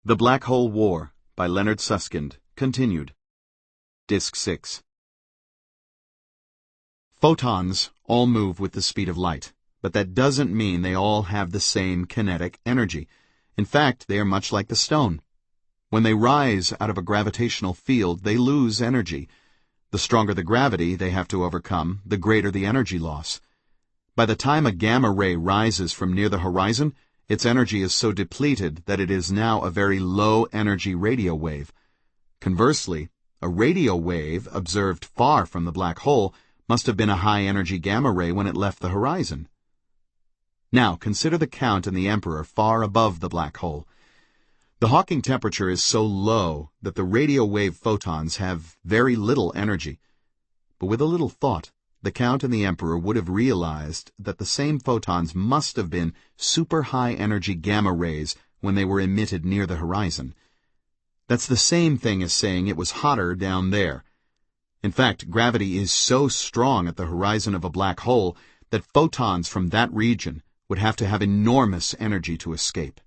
The Black Hole War by Leonard Susskind, continued. Disc 6. Photons all move with the speed of light, but that doesn't mean they all have the same kinetic energy. In fact, they are much like the stone. When they rise out of a gravitational field, they lose energy. The stronger the gravity they have to overcome, the greater the energy loss. By the time a gamma ray rises from near the horizon, its energy is so depleted that it is now a very low-energy radio wave. Conversely, a radio wave observed far from the black hole must have been a high-energy gamma ray when it left the horizon. Now, consider the Count and the Emperor far above the black hole. The Hawking temperature is so low that the radio wave photons have very little energy. But with a little thought, the Count and the Emperor would have realized that the same photons must have been super high-energy gamma rays when they were emitted near the horizon. That's the same thing as saying it was hotter down there. In fact, gravity is so strong at the horizon of a black hole that photons from that region would have to have enormous energy to escape.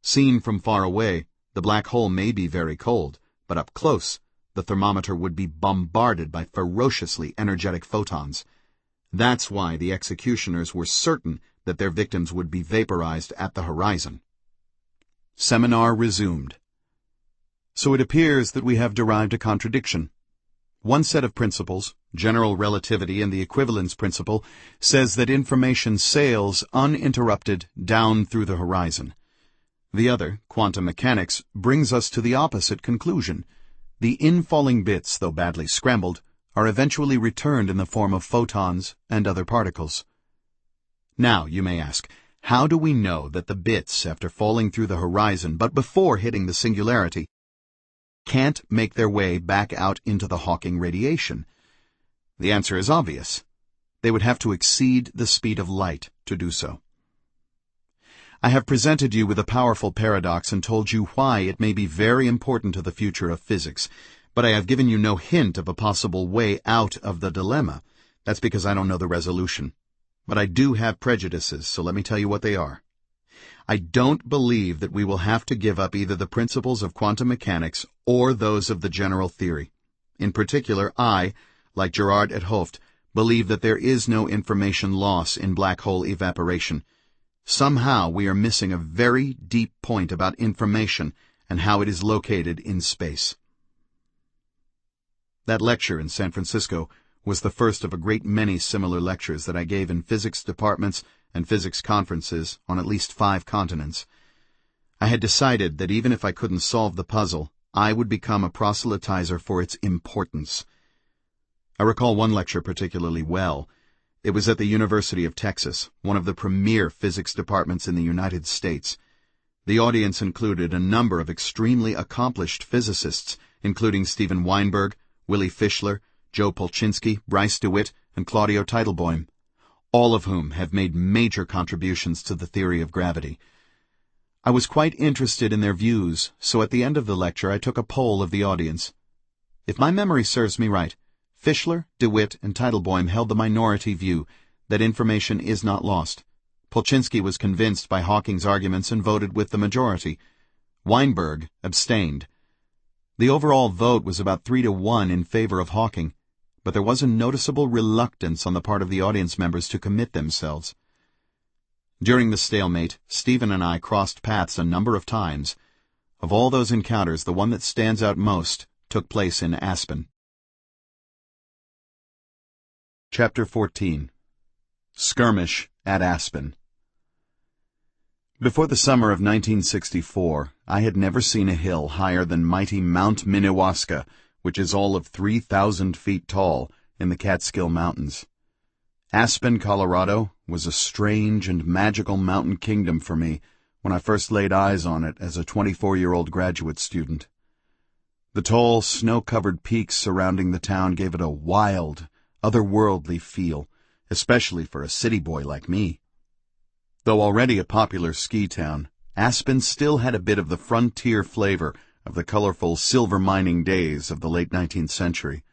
Seen from far away, the black hole may be very cold, but up close, the thermometer would be bombarded by ferociously energetic photons. That's why the executioners were certain that their victims would be vaporized at the horizon. Seminar resumed. So it appears that we have derived a contradiction. One set of principles, general relativity and the equivalence principle, says that information sails uninterrupted down through the horizon. The other, quantum mechanics, brings us to the opposite conclusion. The infalling bits, though badly scrambled, are eventually returned in the form of photons and other particles. Now, you may ask, how do we know that the bits, after falling through the horizon but before hitting the singularity, can't make their way back out into the Hawking radiation? The answer is obvious. They would have to exceed the speed of light to do so. I have presented you with a powerful paradox and told you why it may be very important to the future of physics, but I have given you no hint of a possible way out of the dilemma. That's because I don't know the resolution. But I do have prejudices, so let me tell you what they are. I don't believe that we will have to give up either the principles of quantum mechanics or those of the general theory. In particular, I, like Gerard et Hooft, believe that there is no information loss in black hole evaporation. Somehow we are missing a very deep point about information and how it is located in space. That lecture in San Francisco was the first of a great many similar lectures that I gave in physics departments and physics conferences on at least 5 continents. I had decided that even if I couldn't solve the puzzle, I would become a proselytizer for its importance. I recall one lecture particularly well. It was at the University of Texas, one of the premier physics departments in the United States. The audience included a number of extremely accomplished physicists, including Steven Weinberg, Willy Fischler, Joe Polchinski, Bryce DeWitt, and Claudio Teitelbaum, all of whom have made major contributions to the theory of gravity. I was quite interested in their views, so at the end of the lecture I took a poll of the audience. If my memory serves me right, Fischler, DeWitt, and Teitelbaum held the minority view that information is not lost. Polchinski was convinced by Hawking's arguments and voted with the majority. Weinberg abstained. The overall vote was about 3-1 in favor of Hawking, but there was a noticeable reluctance on the part of the audience members to commit themselves. During the stalemate, Stephen and I crossed paths a number of times. Of all those encounters, the one that stands out most took place in Aspen. Chapter 14. Skirmish at Aspen. Before the summer of 1964, I had never seen a hill higher than mighty Mount Minnewaska, which is all of 3,000 feet tall, in the Catskill Mountains. Aspen, Colorado, was a strange and magical mountain kingdom for me when I first laid eyes on it as a 24-year-old graduate student. The tall, snow-covered peaks surrounding the town gave it a wild, otherworldly feel, especially for a city boy like me. Though already a popular ski town, Aspen still had a bit of the frontier flavor of the colorful silver mining days of the late 19th century.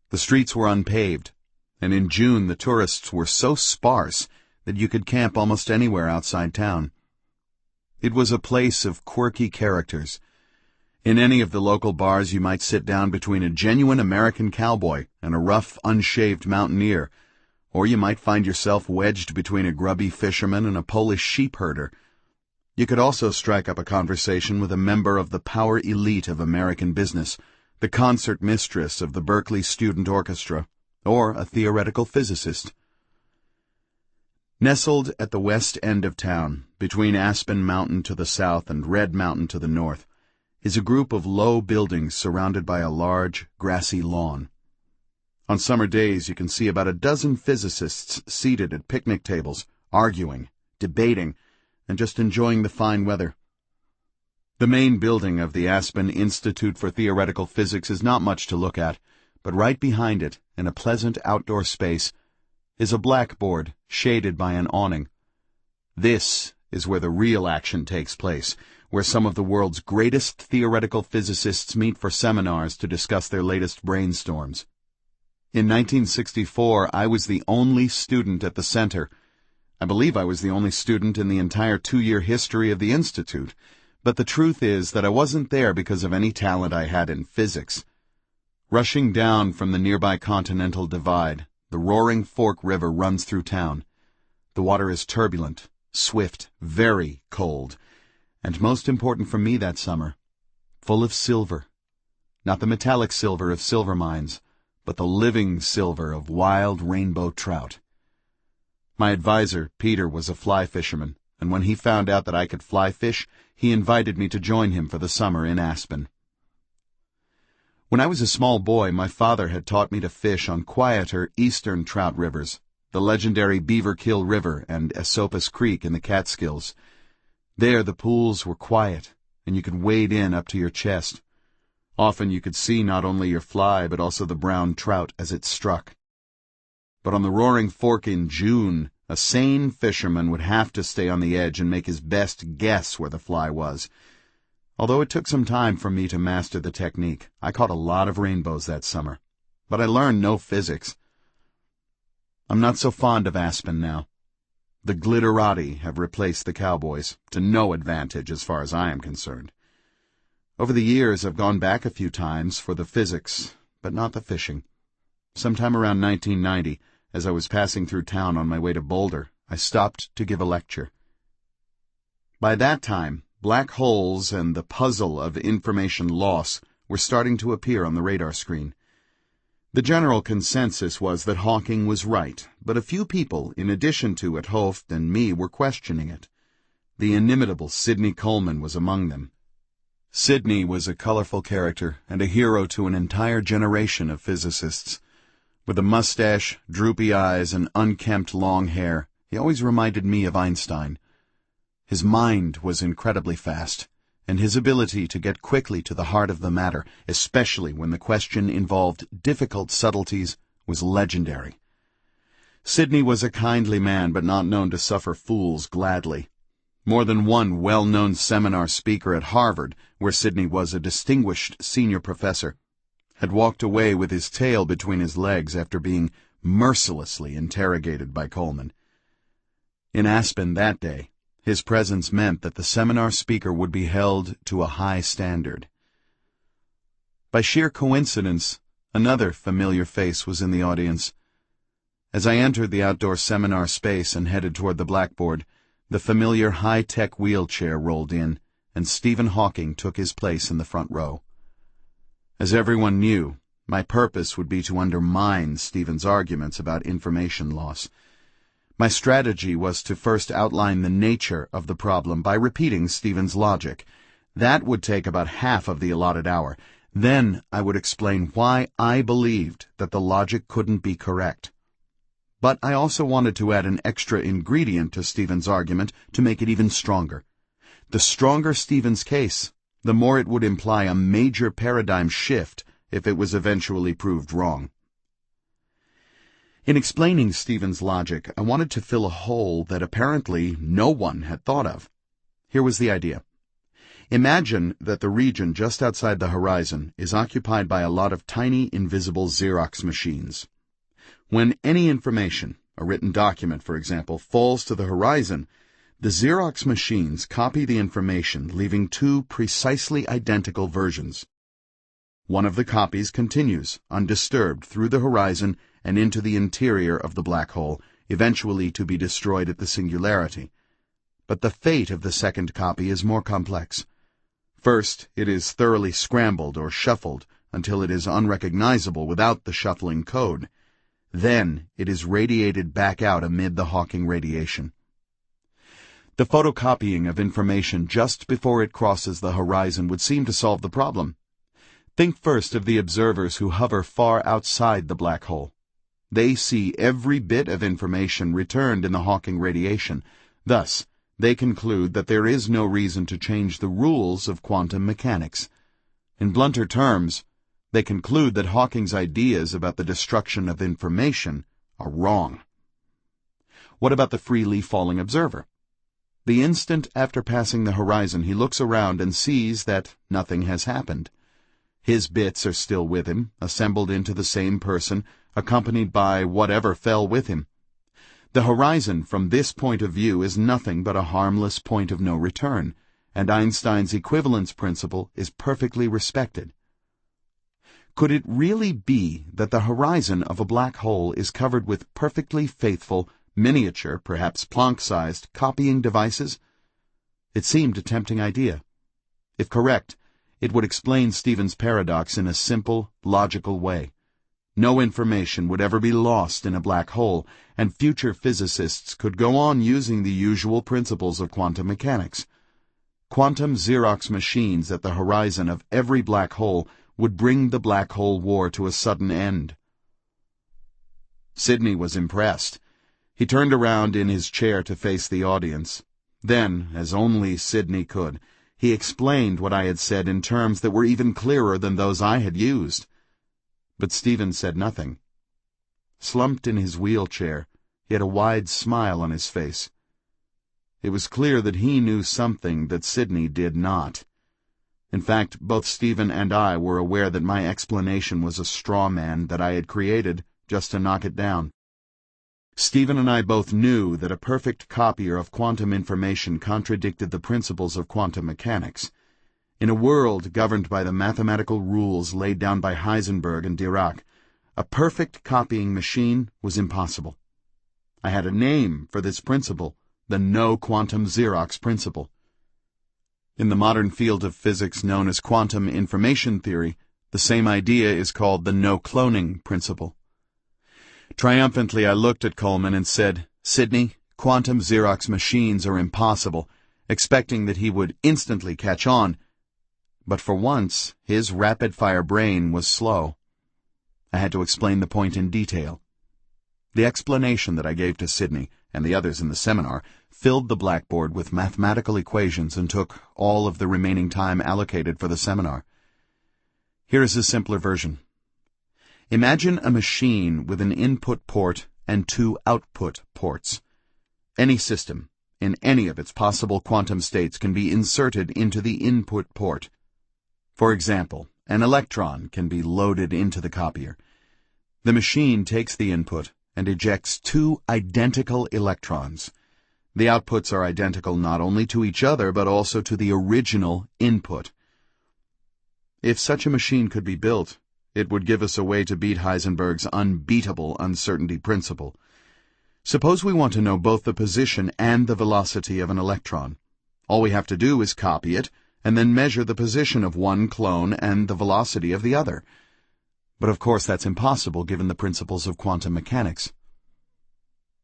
The streets were unpaved, and in June the tourists were so sparse that you could camp almost anywhere outside town. It was a place of quirky characters. In any of the local bars you might sit down between a genuine American cowboy and a rough, unshaved mountaineer, or you might find yourself wedged between a grubby fisherman and a Polish sheep herder. You could also strike up a conversation with a member of the power elite of American business, the concert mistress of the Berkeley Student Orchestra, or a theoretical physicist. Nestled at the west end of town, between Aspen Mountain to the south and Red Mountain to the north, is a group of low buildings surrounded by a large, grassy lawn. On summer days you can see about a dozen physicists seated at picnic tables, arguing, debating, and just enjoying the fine weather. The main building of the Aspen Institute for Theoretical Physics is not much to look at, but right behind it, in a pleasant outdoor space, is a blackboard shaded by an awning. This is where the real action takes place, where some of the world's greatest theoretical physicists meet for seminars to discuss their latest brainstorms. In 1964, I was the only student at the center. I believe I was the only student in the entire 2-year history of the Institute, but the truth is that I wasn't there because of any talent I had in physics. Rushing down from the nearby Continental Divide, the roaring Fork River runs through town. The water is turbulent, swift, very cold, and most important for me that summer, full of silver. Not the metallic silver of silver mines, but the living silver of wild rainbow trout. My advisor, Peter, was a fly fisherman, and when he found out that I could fly fish, he invited me to join him for the summer in Aspen. When I was a small boy, my father had taught me to fish on quieter eastern trout rivers, the legendary Beaver Kill River and Esopus Creek in the Catskills. There the pools were quiet, and you could wade in up to your chest. Often you could see not only your fly, but also the brown trout as it struck. But on the Roaring Fork in June, a sane fisherman would have to stay on the edge and make his best guess where the fly was. Although it took some time for me to master the technique, I caught a lot of rainbows that summer. But I learned no physics. I'm not so fond of Aspen now. The glitterati have replaced the cowboys, to no advantage as far as I am concerned. Over the years I've gone back a few times for the physics, but not the fishing. Sometime around 1990, as I was passing through town on my way to Boulder, I stopped to give a lecture. By that time, black holes and the puzzle of information loss were starting to appear on the radar screen. The general consensus was that Hawking was right, but a few people, in addition to 't Hooft and me, were questioning it. The inimitable Sidney Coleman was among them. Sidney was a colorful character and a hero to an entire generation of physicists. With a mustache, droopy eyes, and unkempt long hair, he always reminded me of Einstein. His mind was incredibly fast, and his ability to get quickly to the heart of the matter, especially when the question involved difficult subtleties, was legendary. Sidney was a kindly man, but not known to suffer fools gladly. More than one well-known seminar speaker at Harvard, where Sidney was a distinguished senior professor, had walked away with his tail between his legs after being mercilessly interrogated by Coleman. In Aspen that day, his presence meant that the seminar speaker would be held to a high standard. By sheer coincidence, another familiar face was in the audience. As I entered the outdoor seminar space and headed toward the blackboard, the familiar high-tech wheelchair rolled in, and Stephen Hawking took his place in the front row. As everyone knew, my purpose would be to undermine Stephen's arguments about information loss. My strategy was to first outline the nature of the problem by repeating Stephen's logic. That would take about half of the allotted hour. Then I would explain why I believed that the logic couldn't be correct. But I also wanted to add an extra ingredient to Stephen's argument to make it even stronger. The stronger Stephen's case, the more it would imply a major paradigm shift if it was eventually proved wrong. In explaining Stephen's logic, I wanted to fill a hole that apparently no one had thought of. Here was the idea. Imagine that the region just outside the horizon is occupied by a lot of tiny invisible Xerox machines. When any information, a written document for example, falls to the horizon, The Xerox machines copy the information, leaving two precisely identical versions. One of the copies continues, undisturbed, through the horizon and into the interior of the black hole, eventually to be destroyed at the singularity. But the fate of the second copy is more complex. First, it is thoroughly scrambled or shuffled until it is unrecognizable without the shuffling code. Then, it is radiated back out amid the Hawking radiation. The photocopying of information just before it crosses the horizon would seem to solve the problem. Think first of the observers who hover far outside the black hole. They see every bit of information returned in the Hawking radiation. Thus, they conclude that there is no reason to change the rules of quantum mechanics. In blunter terms, they conclude that Hawking's ideas about the destruction of information are wrong. What about the freely falling observer? The instant after passing the horizon, he looks around and sees that nothing has happened. His bits are still with him, assembled into the same person, accompanied by whatever fell with him. The horizon from this point of view is nothing but a harmless point of no return, and Einstein's equivalence principle is perfectly respected. Could it really be that the horizon of a black hole is covered with perfectly faithful, miniature, perhaps Planck-sized, copying devices? It seemed a tempting idea. If correct, it would explain Stephen's paradox in a simple, logical way. No information would ever be lost in a black hole, and future physicists could go on using the usual principles of quantum mechanics. Quantum Xerox machines at the horizon of every black hole would bring the black hole war to a sudden end. Sidney was impressed. He turned around in his chair to face the audience. Then, as only Sidney could, he explained what I had said in terms that were even clearer than those I had used. But Stephen said nothing. Slumped in his wheelchair, he had a wide smile on his face. It was clear that he knew something that Sidney did not. In fact, both Stephen and I were aware that my explanation was a straw man that I had created just to knock it down. Stephen and I both knew that a perfect copier of quantum information contradicted the principles of quantum mechanics. In a world governed by the mathematical rules laid down by Heisenberg and Dirac, a perfect copying machine was impossible. I had a name for this principle, the no-quantum Xerox principle. In the modern field of physics known as quantum information theory, the same idea is called the no-cloning principle. Triumphantly, I looked at Coleman and said, "Sidney, quantum Xerox machines are impossible," expecting that he would instantly catch on. But for once, his rapid-fire brain was slow. I had to explain the point in detail. The explanation that I gave to Sidney and the others in the seminar filled the blackboard with mathematical equations and took all of the remaining time allocated for the seminar. Here is a simpler version. Imagine a machine with an input port and two output ports. Any system, in any of its possible quantum states, can be inserted into the input port. For example, an electron can be loaded into the copier. The machine takes the input and ejects two identical electrons. The outputs are identical not only to each other but also to the original input. If such a machine could be built, it would give us a way to beat Heisenberg's unbeatable uncertainty principle. Suppose we want to know both the position and the velocity of an electron. All we have to do is copy it, and then measure the position of one clone and the velocity of the other. But of course that's impossible given the principles of quantum mechanics.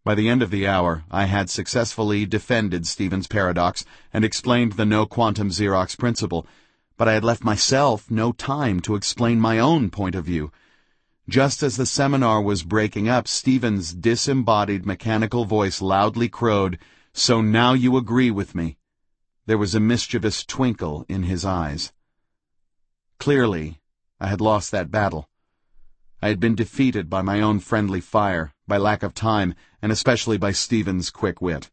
By the end of the hour, I had successfully defended Stephen's paradox and explained the no-quantum Xerox principle, but I had left myself no time to explain my own point of view. Just as the seminar was breaking up, Stephen's disembodied mechanical voice loudly crowed, "So now you agree with me." There was a mischievous twinkle in his eyes. Clearly, I had lost that battle. I had been defeated by my own friendly fire, by lack of time, and especially by Stephen's quick wit.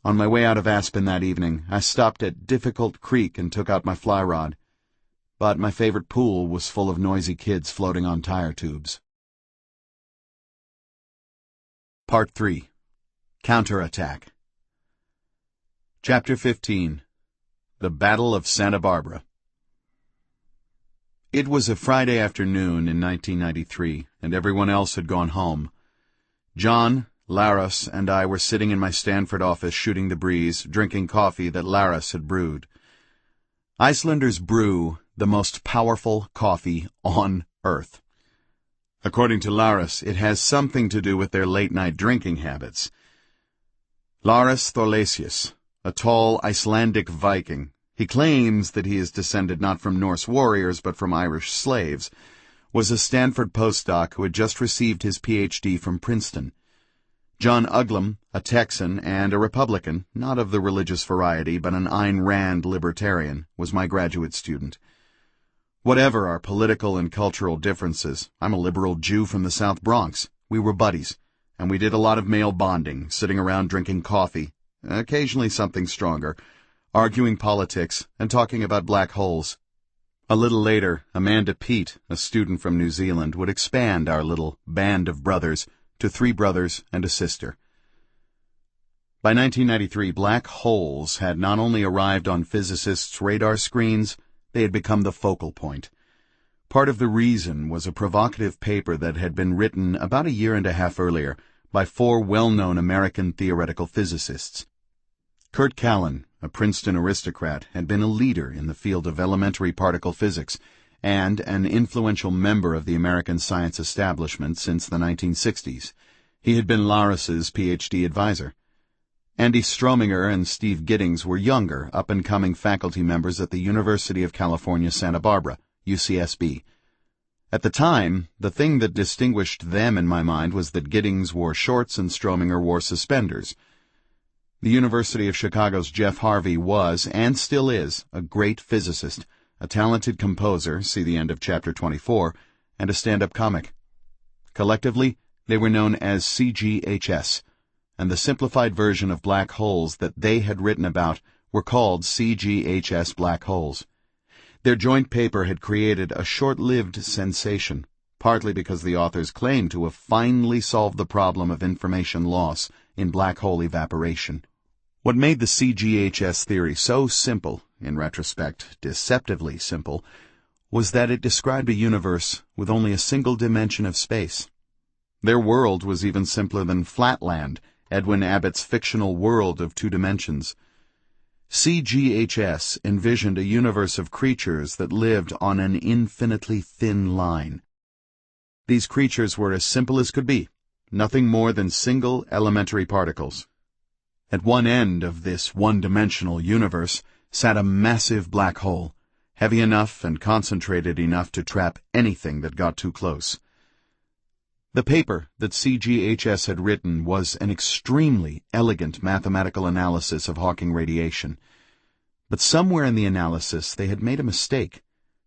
On my way out of Aspen that evening, I stopped at Difficult Creek and took out my fly rod. But my favorite pool was full of noisy kids floating on tire tubes. Part 3. Counterattack. Chapter 15. The Battle of Santa Barbara. It was a Friday afternoon in 1993, and everyone else had gone home. John, Laris, and I were sitting in my Stanford office shooting the breeze, drinking coffee that Laris had brewed. Icelanders brew the most powerful coffee on Earth. According to Laris, it has something to do with their late-night drinking habits. Laris Thorlacius, a tall Icelandic Viking, he claims that he is descended not from Norse warriors but from Irish slaves, was a Stanford postdoc who had just received his Ph.D. from Princeton. John Uglum, a Texan and a Republican, not of the religious variety but an Ayn Rand libertarian, was my graduate student. Whatever our political and cultural differences, I'm a liberal Jew from the South Bronx. We were buddies, and we did a lot of male bonding, sitting around drinking coffee, occasionally something stronger, arguing politics, and talking about black holes. A little later, Amanda Pete, a student from New Zealand, would expand our little band of brothers to 3 brothers and a sister. By 1993, black holes had not only arrived on physicists' radar screens, they had become the focal point. Part of the reason was a provocative paper that had been written about a year and a half earlier by 4 well-known American theoretical physicists. Kurt Callan, a Princeton aristocrat, had been a leader in the field of elementary particle physics and an influential member of the American science establishment since the 1960s. He had been Laris's Ph.D. advisor. Andy Strominger and Steve Giddings were younger, up-and-coming faculty members at the University of California, Santa Barbara, UCSB. At the time, the thing that distinguished them in my mind was that Giddings wore shorts and Strominger wore suspenders. The University of Chicago's Jeff Harvey was, and still is, a great physicist, a talented composer, see the end of Chapter 24, and a stand-up comic. Collectively, they were known as CGHS, and the simplified version of black holes that they had written about were called CGHS black holes. Their joint paper had created a short-lived sensation, partly because the authors claimed to have finally solved the problem of information loss in black hole evaporation. What made the CGHS theory so simple, in retrospect deceptively simple, was that it described a universe with only a single dimension of space. Their world was even simpler than Flatland, Edwin Abbott's fictional world of 2 dimensions. CGHS envisioned a universe of creatures that lived on an infinitely thin line. These creatures were as simple as could be, nothing more than single elementary particles. At one end of this one-dimensional universe sat a massive black hole, heavy enough and concentrated enough to trap anything that got too close. The paper that CGHS had written was an extremely elegant mathematical analysis of Hawking radiation. But somewhere in the analysis they had made a mistake,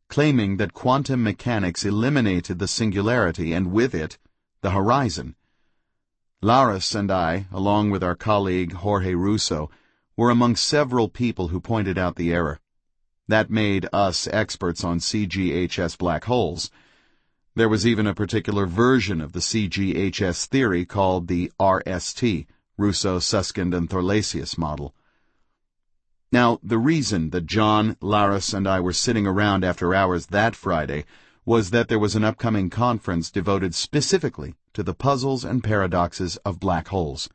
claiming that quantum mechanics eliminated the singularity and with it, the horizon. Laris and I, along with our colleague Jorge Russo, were among several people who pointed out the error. That made us experts on CGHS black holes. There was even a particular version of the CGHS theory called the RST, Russo, Susskind, and Thorlacius model. Now, the reason that John, Laris, and I were sitting around after hours that Friday was that there was an upcoming conference devoted specifically to the puzzles and paradoxes of black holes.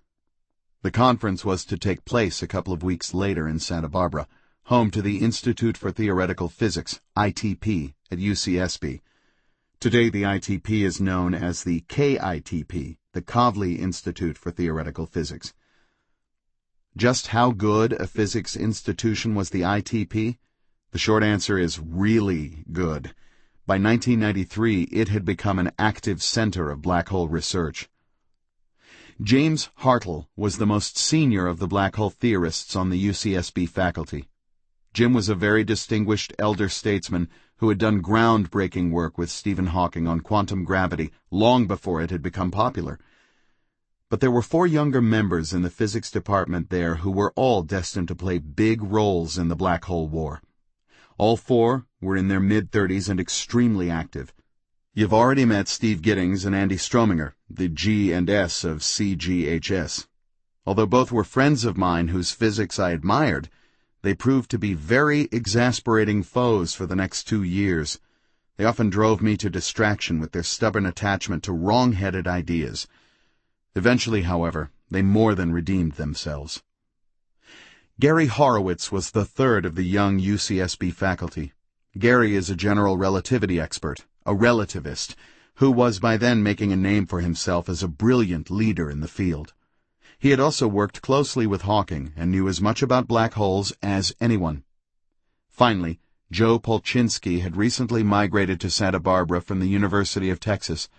The conference was to take place a couple of weeks later in Santa Barbara, home to the Institute for Theoretical Physics, ITP, at UCSB. Today the ITP is known as the KITP, the Kavli Institute for Theoretical Physics. Just how good a physics institution was the ITP? The short answer is really good. By 1993, it had become an active center of black hole research. James Hartle was the most senior of the black hole theorists on the UCSB faculty. Jim was a very distinguished elder statesman who had done groundbreaking work with Stephen Hawking on quantum gravity long before it had become popular. But there were 4 younger members in the physics department there who were all destined to play big roles in the black hole war. All 4 were in their mid-30s and extremely active. You've already met Steve Giddings and Andy Strominger, the G and S of CGHS. Although both were friends of mine whose physics I admired, they proved to be very exasperating foes for the next 2 years. They often drove me to distraction with their stubborn attachment to wrong-headed ideas. Eventually, however, they more than redeemed themselves. Gary Horowitz was the third of the young UCSB faculty. Gary is a general relativity expert, a relativist, who was by then making a name for himself as a brilliant leader in the field. He had also worked closely with Hawking and knew as much about black holes as anyone. Finally, Joe Polchinski had recently migrated to Santa Barbara from the University of Texas.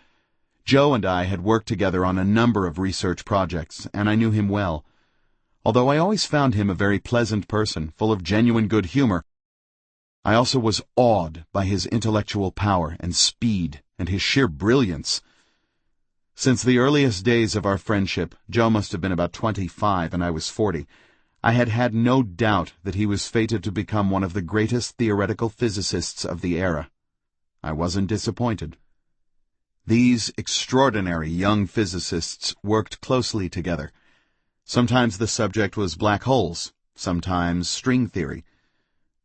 Joe and I had worked together on a number of research projects, and I knew him well. Although I always found him a very pleasant person, full of genuine good humor, I also was awed by his intellectual power and speed and his sheer brilliance. Since the earliest days of our friendship, Joe must have been about 25 and I was 40, I had had no doubt that he was fated to become one of the greatest theoretical physicists of the era. I wasn't disappointed. These extraordinary young physicists worked closely together. Sometimes the subject was black holes, sometimes string theory.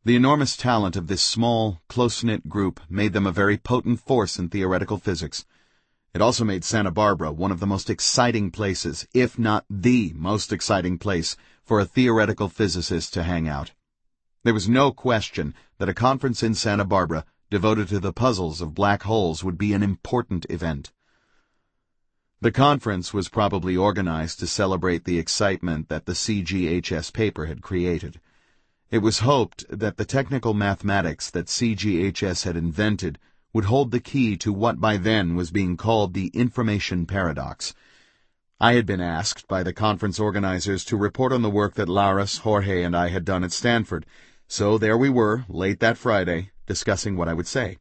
The enormous talent of this small, close-knit group made them a very potent force in theoretical physics. It also made Santa Barbara one of the most exciting places, if not the most exciting place, for a theoretical physicist to hang out. There was no question that a conference in Santa Barbara devoted to the puzzles of black holes would be an important event. The conference was probably organized to celebrate the excitement that the CGHS paper had created. It was hoped that the technical mathematics that CGHS had invented would hold the key to what by then was being called the information paradox. I had been asked by the conference organizers to report on the work that Laris, Jorge, and I had done at Stanford, so there we were, late that Friday, discussing what I would say.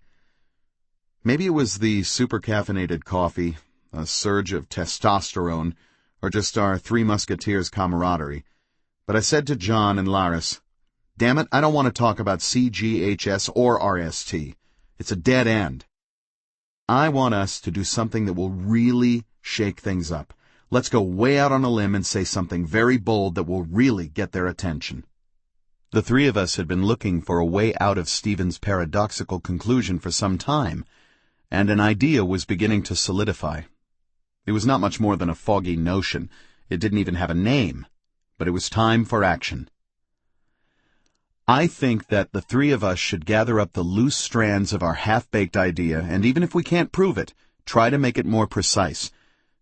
Maybe it was the super-caffeinated coffee, a surge of testosterone, or just our Three Musketeers camaraderie, but I said to John and Laris, "Damn it, I don't want to talk about CGHS or RST. It's a dead end. I want us to do something that will really shake things up. Let's go way out on a limb and say something very bold that will really get their attention." The three of us had been looking for a way out of Stephen's paradoxical conclusion for some time, and an idea was beginning to solidify. It was not much more than a foggy notion. It didn't even have a name, but it was time for action. I think that the three of us should gather up the loose strands of our half-baked idea, and even if we can't prove it, try to make it more precise.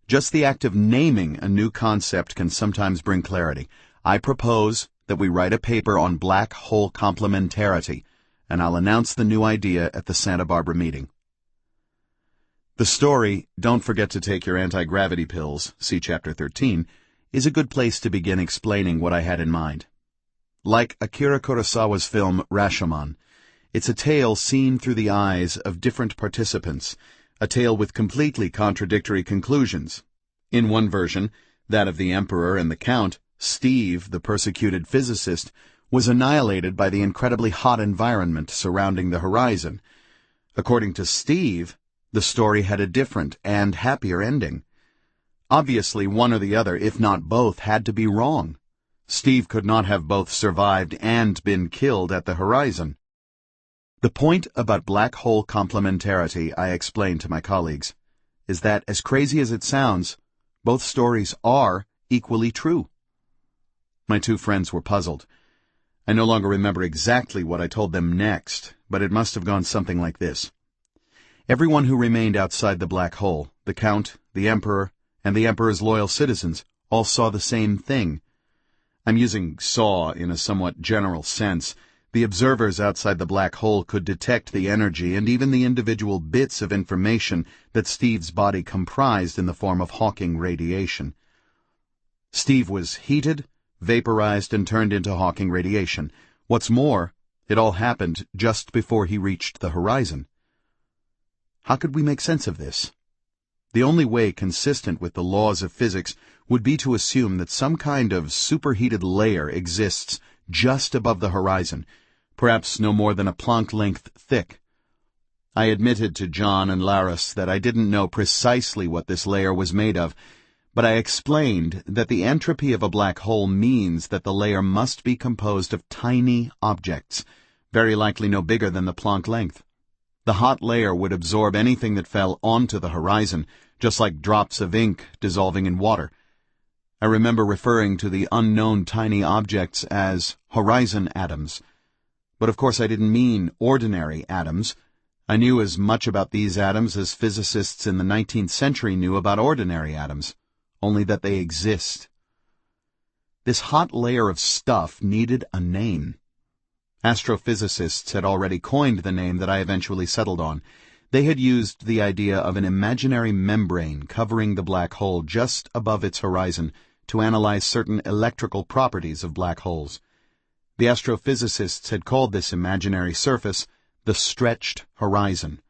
Just the act of naming a new concept can sometimes bring clarity. I propose that we write a paper on black hole complementarity, and I'll announce the new idea at the Santa Barbara meeting. The story, "Don't forget to take your anti-gravity pills," see Chapter 13, is a good place to begin explaining what I had in mind. Like Akira Kurosawa's film Rashomon, it's a tale seen through the eyes of different participants, a tale with completely contradictory conclusions. In one version, that of the Emperor and the Count, Steve, the persecuted physicist, was annihilated by the incredibly hot environment surrounding the horizon. According to Steve, the story had a different and happier ending. Obviously, one or the other, if not both, had to be wrong. Steve could not have both survived and been killed at the horizon. The point about black hole complementarity, I explained to my colleagues, is that, as crazy as it sounds, both stories are equally true. My two friends were puzzled. I no longer remember exactly what I told them next, but it must have gone something like this. Everyone who remained outside the black hole, the Count, the Emperor, and the Emperor's loyal citizens, all saw the same thing. I'm using saw in a somewhat general sense. The observers outside the black hole could detect the energy and even the individual bits of information that Steve's body comprised in the form of Hawking radiation. Steve was heated, vaporized, and turned into Hawking radiation. What's more, it all happened just before he reached the horizon. How could we make sense of this? The only way consistent with the laws of physics would be to assume that some kind of superheated layer exists just above the horizon, perhaps no more than a Planck length thick. I admitted to John and Laris that I didn't know precisely what this layer was made of, but I explained that the entropy of a black hole means that the layer must be composed of tiny objects, very likely no bigger than the Planck length. The hot layer would absorb anything that fell onto the horizon, just like drops of ink dissolving in water. I remember referring to the unknown tiny objects as horizon atoms. But of course I didn't mean ordinary atoms. I knew as much about these atoms as physicists in the 19th century knew about ordinary atoms, only that they exist. This hot layer of stuff needed a name. Astrophysicists had already coined the name that I eventually settled on. They had used the idea of an imaginary membrane covering the black hole just above its horizon to analyze certain electrical properties of black holes. The astrophysicists had called this imaginary surface the stretched horizon.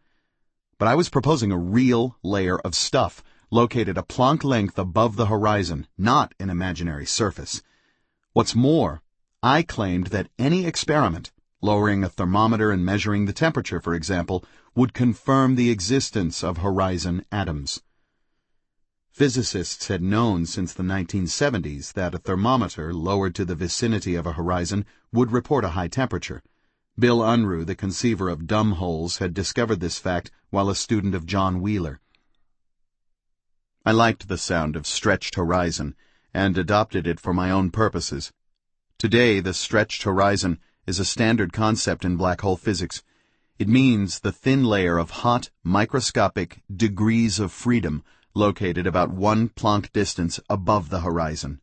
But I was proposing a real layer of stuff located a Planck length above the horizon, not an imaginary surface. What's more, I claimed that any experiment, lowering a thermometer and measuring the temperature, for example, would confirm the existence of horizon atoms. Physicists had known since the 1970s that a thermometer lowered to the vicinity of a horizon would report a high temperature. Bill Unruh, the conceiver of dumb holes, had discovered this fact while a student of John Wheeler. I liked the sound of stretched horizon and adopted it for my own purposes. Today, the stretched horizon is a standard concept in black hole physics. It means the thin layer of hot, microscopic degrees of freedom located about 1 Planck distance above the horizon.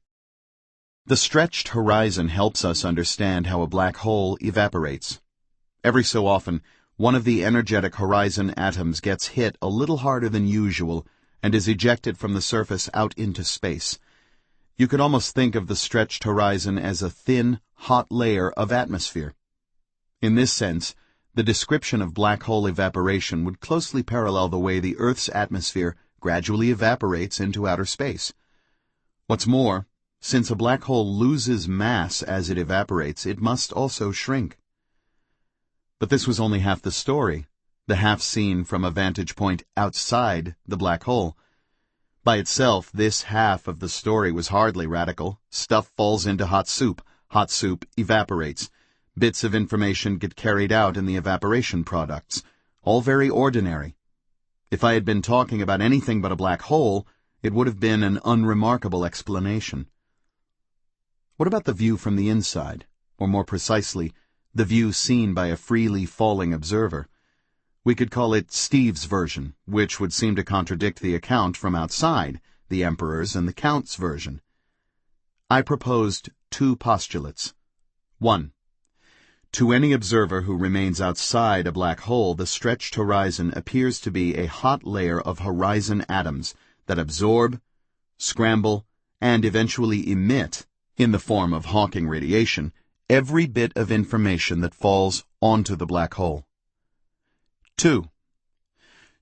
The stretched horizon helps us understand how a black hole evaporates. Every so often, one of the energetic horizon atoms gets hit a little harder than usual and is ejected from the surface out into space. You could almost think of the stretched horizon as a thin, hot layer of atmosphere. In this sense, the description of black hole evaporation would closely parallel the way the Earth's atmosphere gradually evaporates into outer space. What's more, since a black hole loses mass as it evaporates, it must also shrink. But this was only half the story, the half seen from a vantage point outside the black hole. By itself, this half of the story was hardly radical. Stuff falls into hot soup evaporates. Bits of information get carried out in the evaporation products, all very ordinary. If I had been talking about anything but a black hole, it would have been an unremarkable explanation. What about the view from the inside, or more precisely, the view seen by a freely falling observer? We could call it Steve's version, which would seem to contradict the account from outside, the Emperor's and the Count's version. I proposed 2 postulates. 1. To any observer who remains outside a black hole, the stretched horizon appears to be a hot layer of horizon atoms that absorb, scramble, and eventually emit, in the form of Hawking radiation, every bit of information that falls onto the black hole. 2.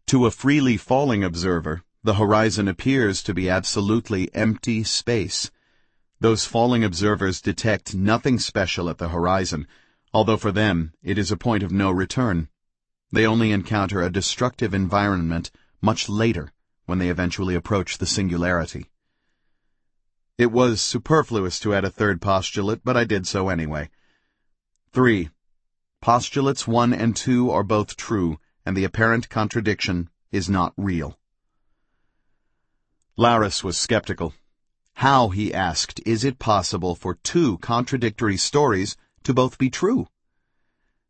To a freely falling observer, the horizon appears to be absolutely empty space. Those falling observers detect nothing special at the horizon, although for them it is a point of no return. They only encounter a destructive environment much later, when they eventually approach the singularity. It was superfluous to add a 3rd postulate, but I did so anyway. 3. Postulates 1 and 2 are both true, and the apparent contradiction is not real. Laris was skeptical. How, he asked, is it possible for 2 contradictory stories to both be true?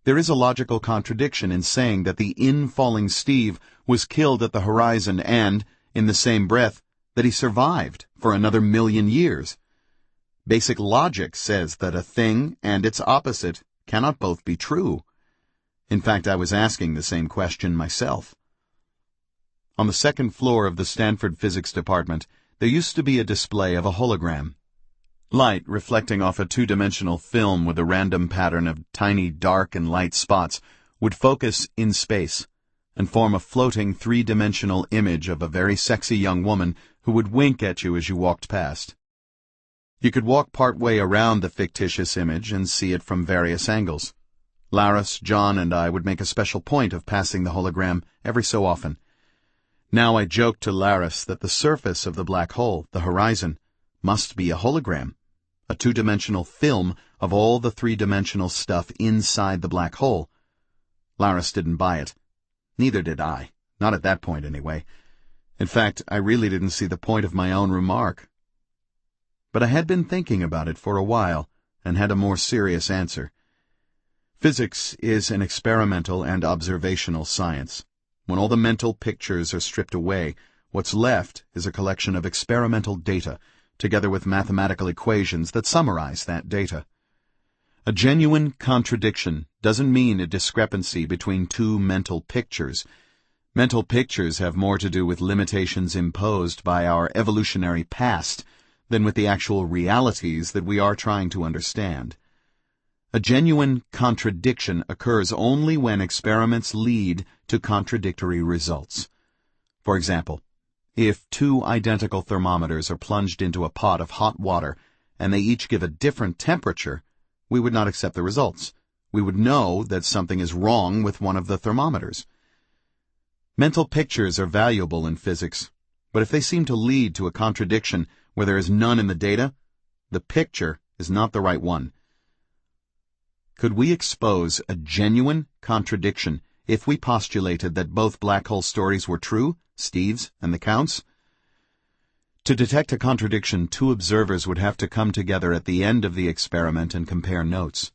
There is a logical contradiction in saying that the in-falling Steve was killed at the horizon and, in the same breath, that he survived for another 1,000,000 years. Basic logic says that a thing and its opposite cannot both be true. In fact, I was asking the same question myself. On the 2nd floor of the Stanford Physics Department, there used to be a display of a hologram. Light reflecting off a 2-dimensional film with a random pattern of tiny dark and light spots would focus in space and form a floating 3-dimensional image of a very sexy young woman who would wink at you as you walked past. You could walk part way around the fictitious image and see it from various angles. Laris, John, and I would make a special point of passing the hologram every so often. Now I joked to Laris that the surface of the black hole, the horizon, must be a hologram, a two-dimensional film of all the three-dimensional stuff inside the black hole. Laris didn't buy it. Neither did I. Not at that point, anyway. In fact, I really didn't see the point of my own remark. But I had been thinking about it for a while, and had a more serious answer. Physics is an experimental and observational science. When all the mental pictures are stripped away, what's left is a collection of experimental data, together with mathematical equations that summarize that data. A genuine contradiction doesn't mean a discrepancy between two mental pictures. Mental pictures have more to do with limitations imposed by our evolutionary past than with the actual realities that we are trying to understand. A genuine contradiction occurs only when experiments lead to contradictory results. For example, if two identical thermometers are plunged into a pot of hot water and they each give a different temperature, we would not accept the results. We would know that something is wrong with one of the thermometers. Mental pictures are valuable in physics, but if they seem to lead to a contradiction where there is none in the data, the picture is not the right one. Could we expose a genuine contradiction if we postulated that both black hole stories were true, Steve's and the Count's? To detect a contradiction, two observers would have to come together at the end of the experiment and compare notes.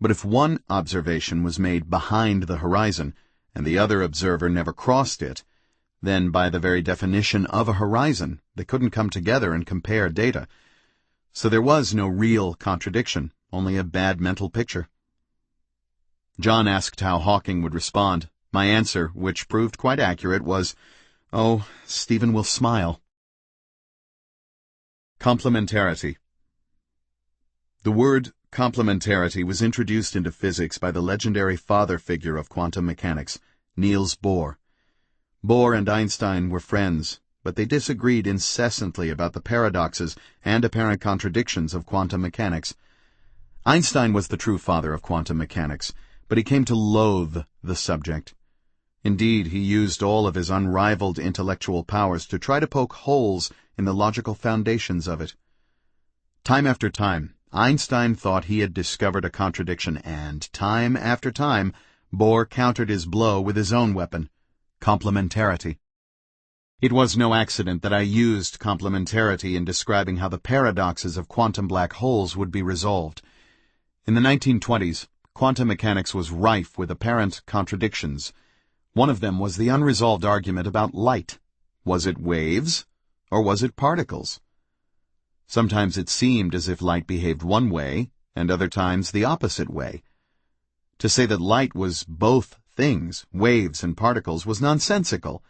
But if one observation was made behind the horizon, and the other observer never crossed it, then by the very definition of a horizon, they couldn't come together and compare data. So there was no real contradiction, only a bad mental picture. John asked how Hawking would respond. My answer, which proved quite accurate, was, "Oh, Stephen will smile." Complementarity. The word complementarity was introduced into physics by the legendary father figure of quantum mechanics, Niels Bohr. Bohr and Einstein were friends, but they disagreed incessantly about the paradoxes and apparent contradictions of quantum mechanics. Einstein was the true father of quantum mechanics, but he came to loathe the subject. Indeed, he used all of his unrivaled intellectual powers to try to poke holes in the logical foundations of it. Time after time, Einstein thought he had discovered a contradiction, and time after time, Bohr countered his blow with his own weapon, complementarity. It was no accident that I used complementarity in describing how the paradoxes of quantum black holes would be resolved. In the 1920s, quantum mechanics was rife with apparent contradictions. One of them was the unresolved argument about light. Was it waves, or was it particles? Sometimes it seemed as if light behaved one way, and other times the opposite way. To say that light was both things, waves and particles, was nonsensical.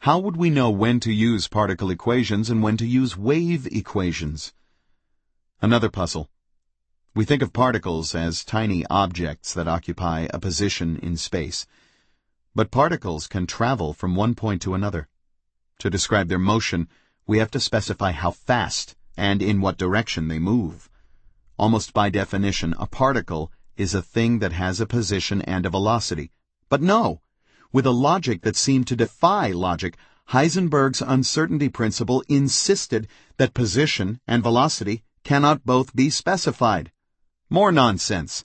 How would we know when to use particle equations and when to use wave equations? Another puzzle. We think of particles as tiny objects that occupy a position in space. But particles can travel from one point to another. To describe their motion, we have to specify how fast and in what direction they move. Almost by definition, a particle is a thing that has a position and a velocity. But no! With a logic that seemed to defy logic, Heisenberg's uncertainty principle insisted that position and velocity cannot both be specified. More nonsense.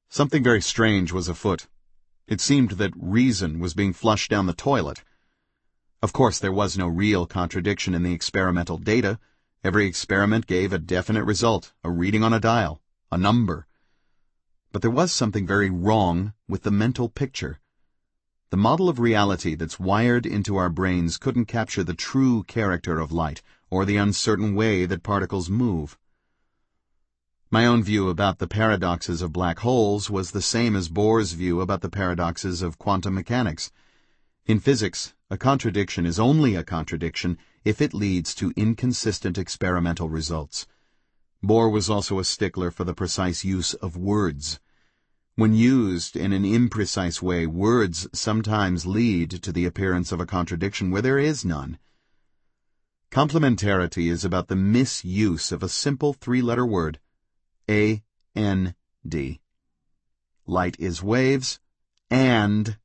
Something very strange was afoot. It seemed that reason was being flushed down the toilet. Of course, there was no real contradiction in the experimental data. Every experiment gave a definite result, a reading on a dial, a number. But there was something very wrong with the mental picture. The model of reality that's wired into our brains couldn't capture the true character of light, or the uncertain way that particles move. My own view about the paradoxes of black holes was the same as Bohr's view about the paradoxes of quantum mechanics. In physics, a contradiction is only a contradiction if it leads to inconsistent experimental results. Bohr was also a stickler for the precise use of words. When used in an imprecise way, words sometimes lead to the appearance of a contradiction where there is none. Complementarity is about the misuse of a simple three-letter word, A-N-D. Light is waves, and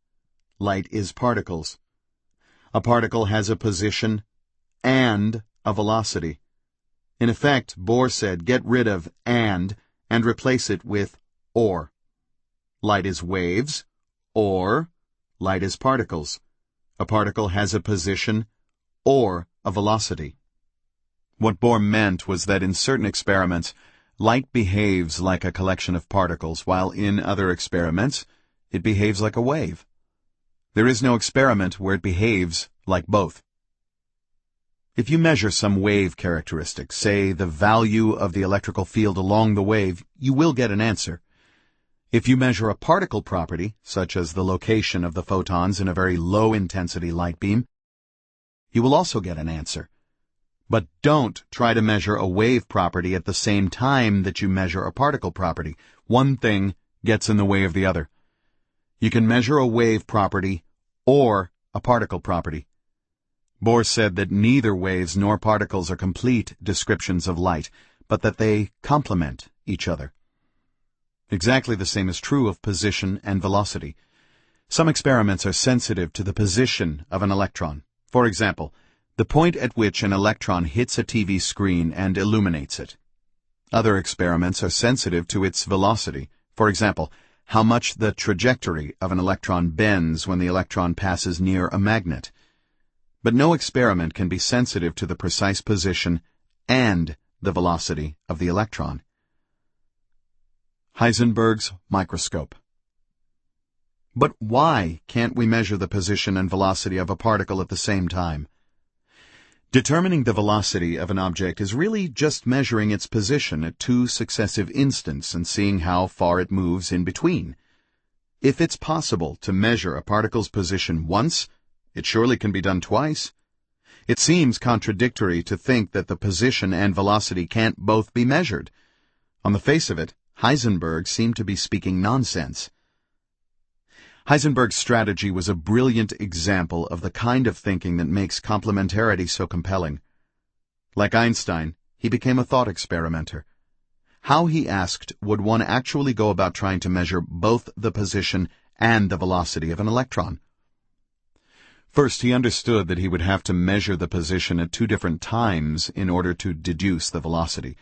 light is particles. A particle has a position and a velocity. In effect, Bohr said, get rid of and replace it with or. Light is waves, or light is particles. A particle has a position or a velocity. What Bohr meant was that in certain experiments, light behaves like a collection of particles, while in other experiments, it behaves like a wave. There is no experiment where it behaves like both. If you measure some wave characteristic, say the value of the electrical field along the wave, you will get an answer. If you measure a particle property, such as the location of the photons in a very low-intensity light beam, you will also get an answer. But don't try to measure a wave property at the same time that you measure a particle property. One thing gets in the way of the other. You can measure a wave property or a particle property. Bohr said that neither waves nor particles are complete descriptions of light, but that they complement each other. Exactly the same is true of position and velocity. Some experiments are sensitive to the position of an electron. For example, the point at which an electron hits a TV screen and illuminates it. Other experiments are sensitive to its velocity. For example, how much the trajectory of an electron bends when the electron passes near a magnet. But no experiment can be sensitive to the precise position and the velocity of the electron. Heisenberg's microscope. But why can't we measure the position and velocity of a particle at the same time? Determining the velocity of an object is really just measuring its position at two successive instants and seeing how far it moves in between. If it's possible to measure a particle's position once, it surely can be done twice. It seems contradictory to think that the position and velocity can't both be measured. On the face of it, Heisenberg seemed to be speaking nonsense. Heisenberg's strategy was a brilliant example of the kind of thinking that makes complementarity so compelling. Like Einstein, he became a thought experimenter. How, he asked, would one actually go about trying to measure both the position and the velocity of an electron? First, he understood that he would have to measure the position at two different times in order to deduce the velocity.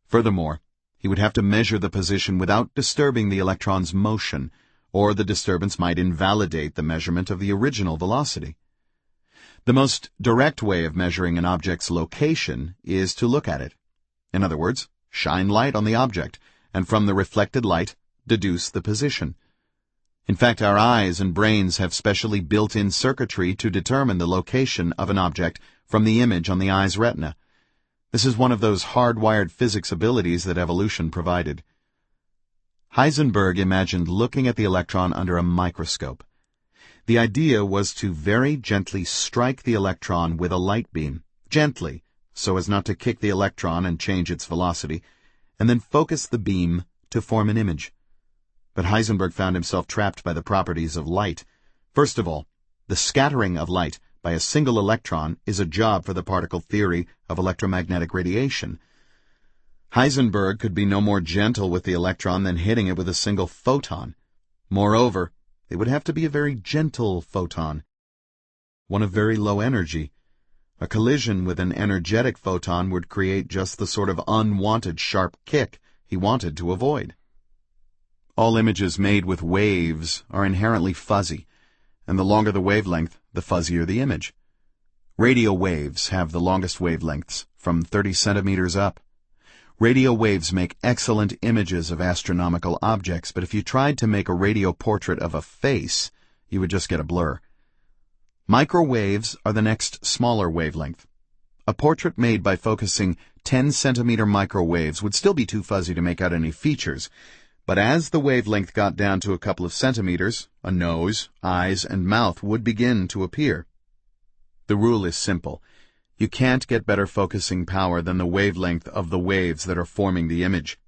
Furthermore, he would have to measure the position without disturbing the electron's motion, or the disturbance might invalidate the measurement of the original velocity. The most direct way of measuring an object's location is to look at it. In other words, shine light on the object, and from the reflected light, deduce the position. In fact, our eyes and brains have specially built-in circuitry to determine the location of an object from the image on the eye's retina. This is one of those hardwired physics abilities that evolution provided. Heisenberg imagined looking at the electron under a microscope. The idea was to very gently strike the electron with a light beam, gently, so as not to kick the electron and change its velocity, and then focus the beam to form an image. But Heisenberg found himself trapped by the properties of light. First of all, the scattering of light by a single electron is a job for the particle theory of electromagnetic radiation. Heisenberg could be no more gentle with the electron than hitting it with a single photon. Moreover, it would have to be a very gentle photon, one of very low energy. A collision with an energetic photon would create just the sort of unwanted sharp kick he wanted to avoid. All images made with waves are inherently fuzzy, and the longer the wavelength, the fuzzier the image. Radio waves have the longest wavelengths, from 30 centimeters up. Radio waves make excellent images of astronomical objects, but if you tried to make a radio portrait of a face, you would just get a blur. Microwaves are the next smaller wavelength. A portrait made by focusing 10-centimeter microwaves would still be too fuzzy to make out any features, but as the wavelength got down to a couple of centimeters, a nose, eyes, and mouth would begin to appear. The rule is simple. You can't get better focusing power than the wavelength of the waves that are forming the image.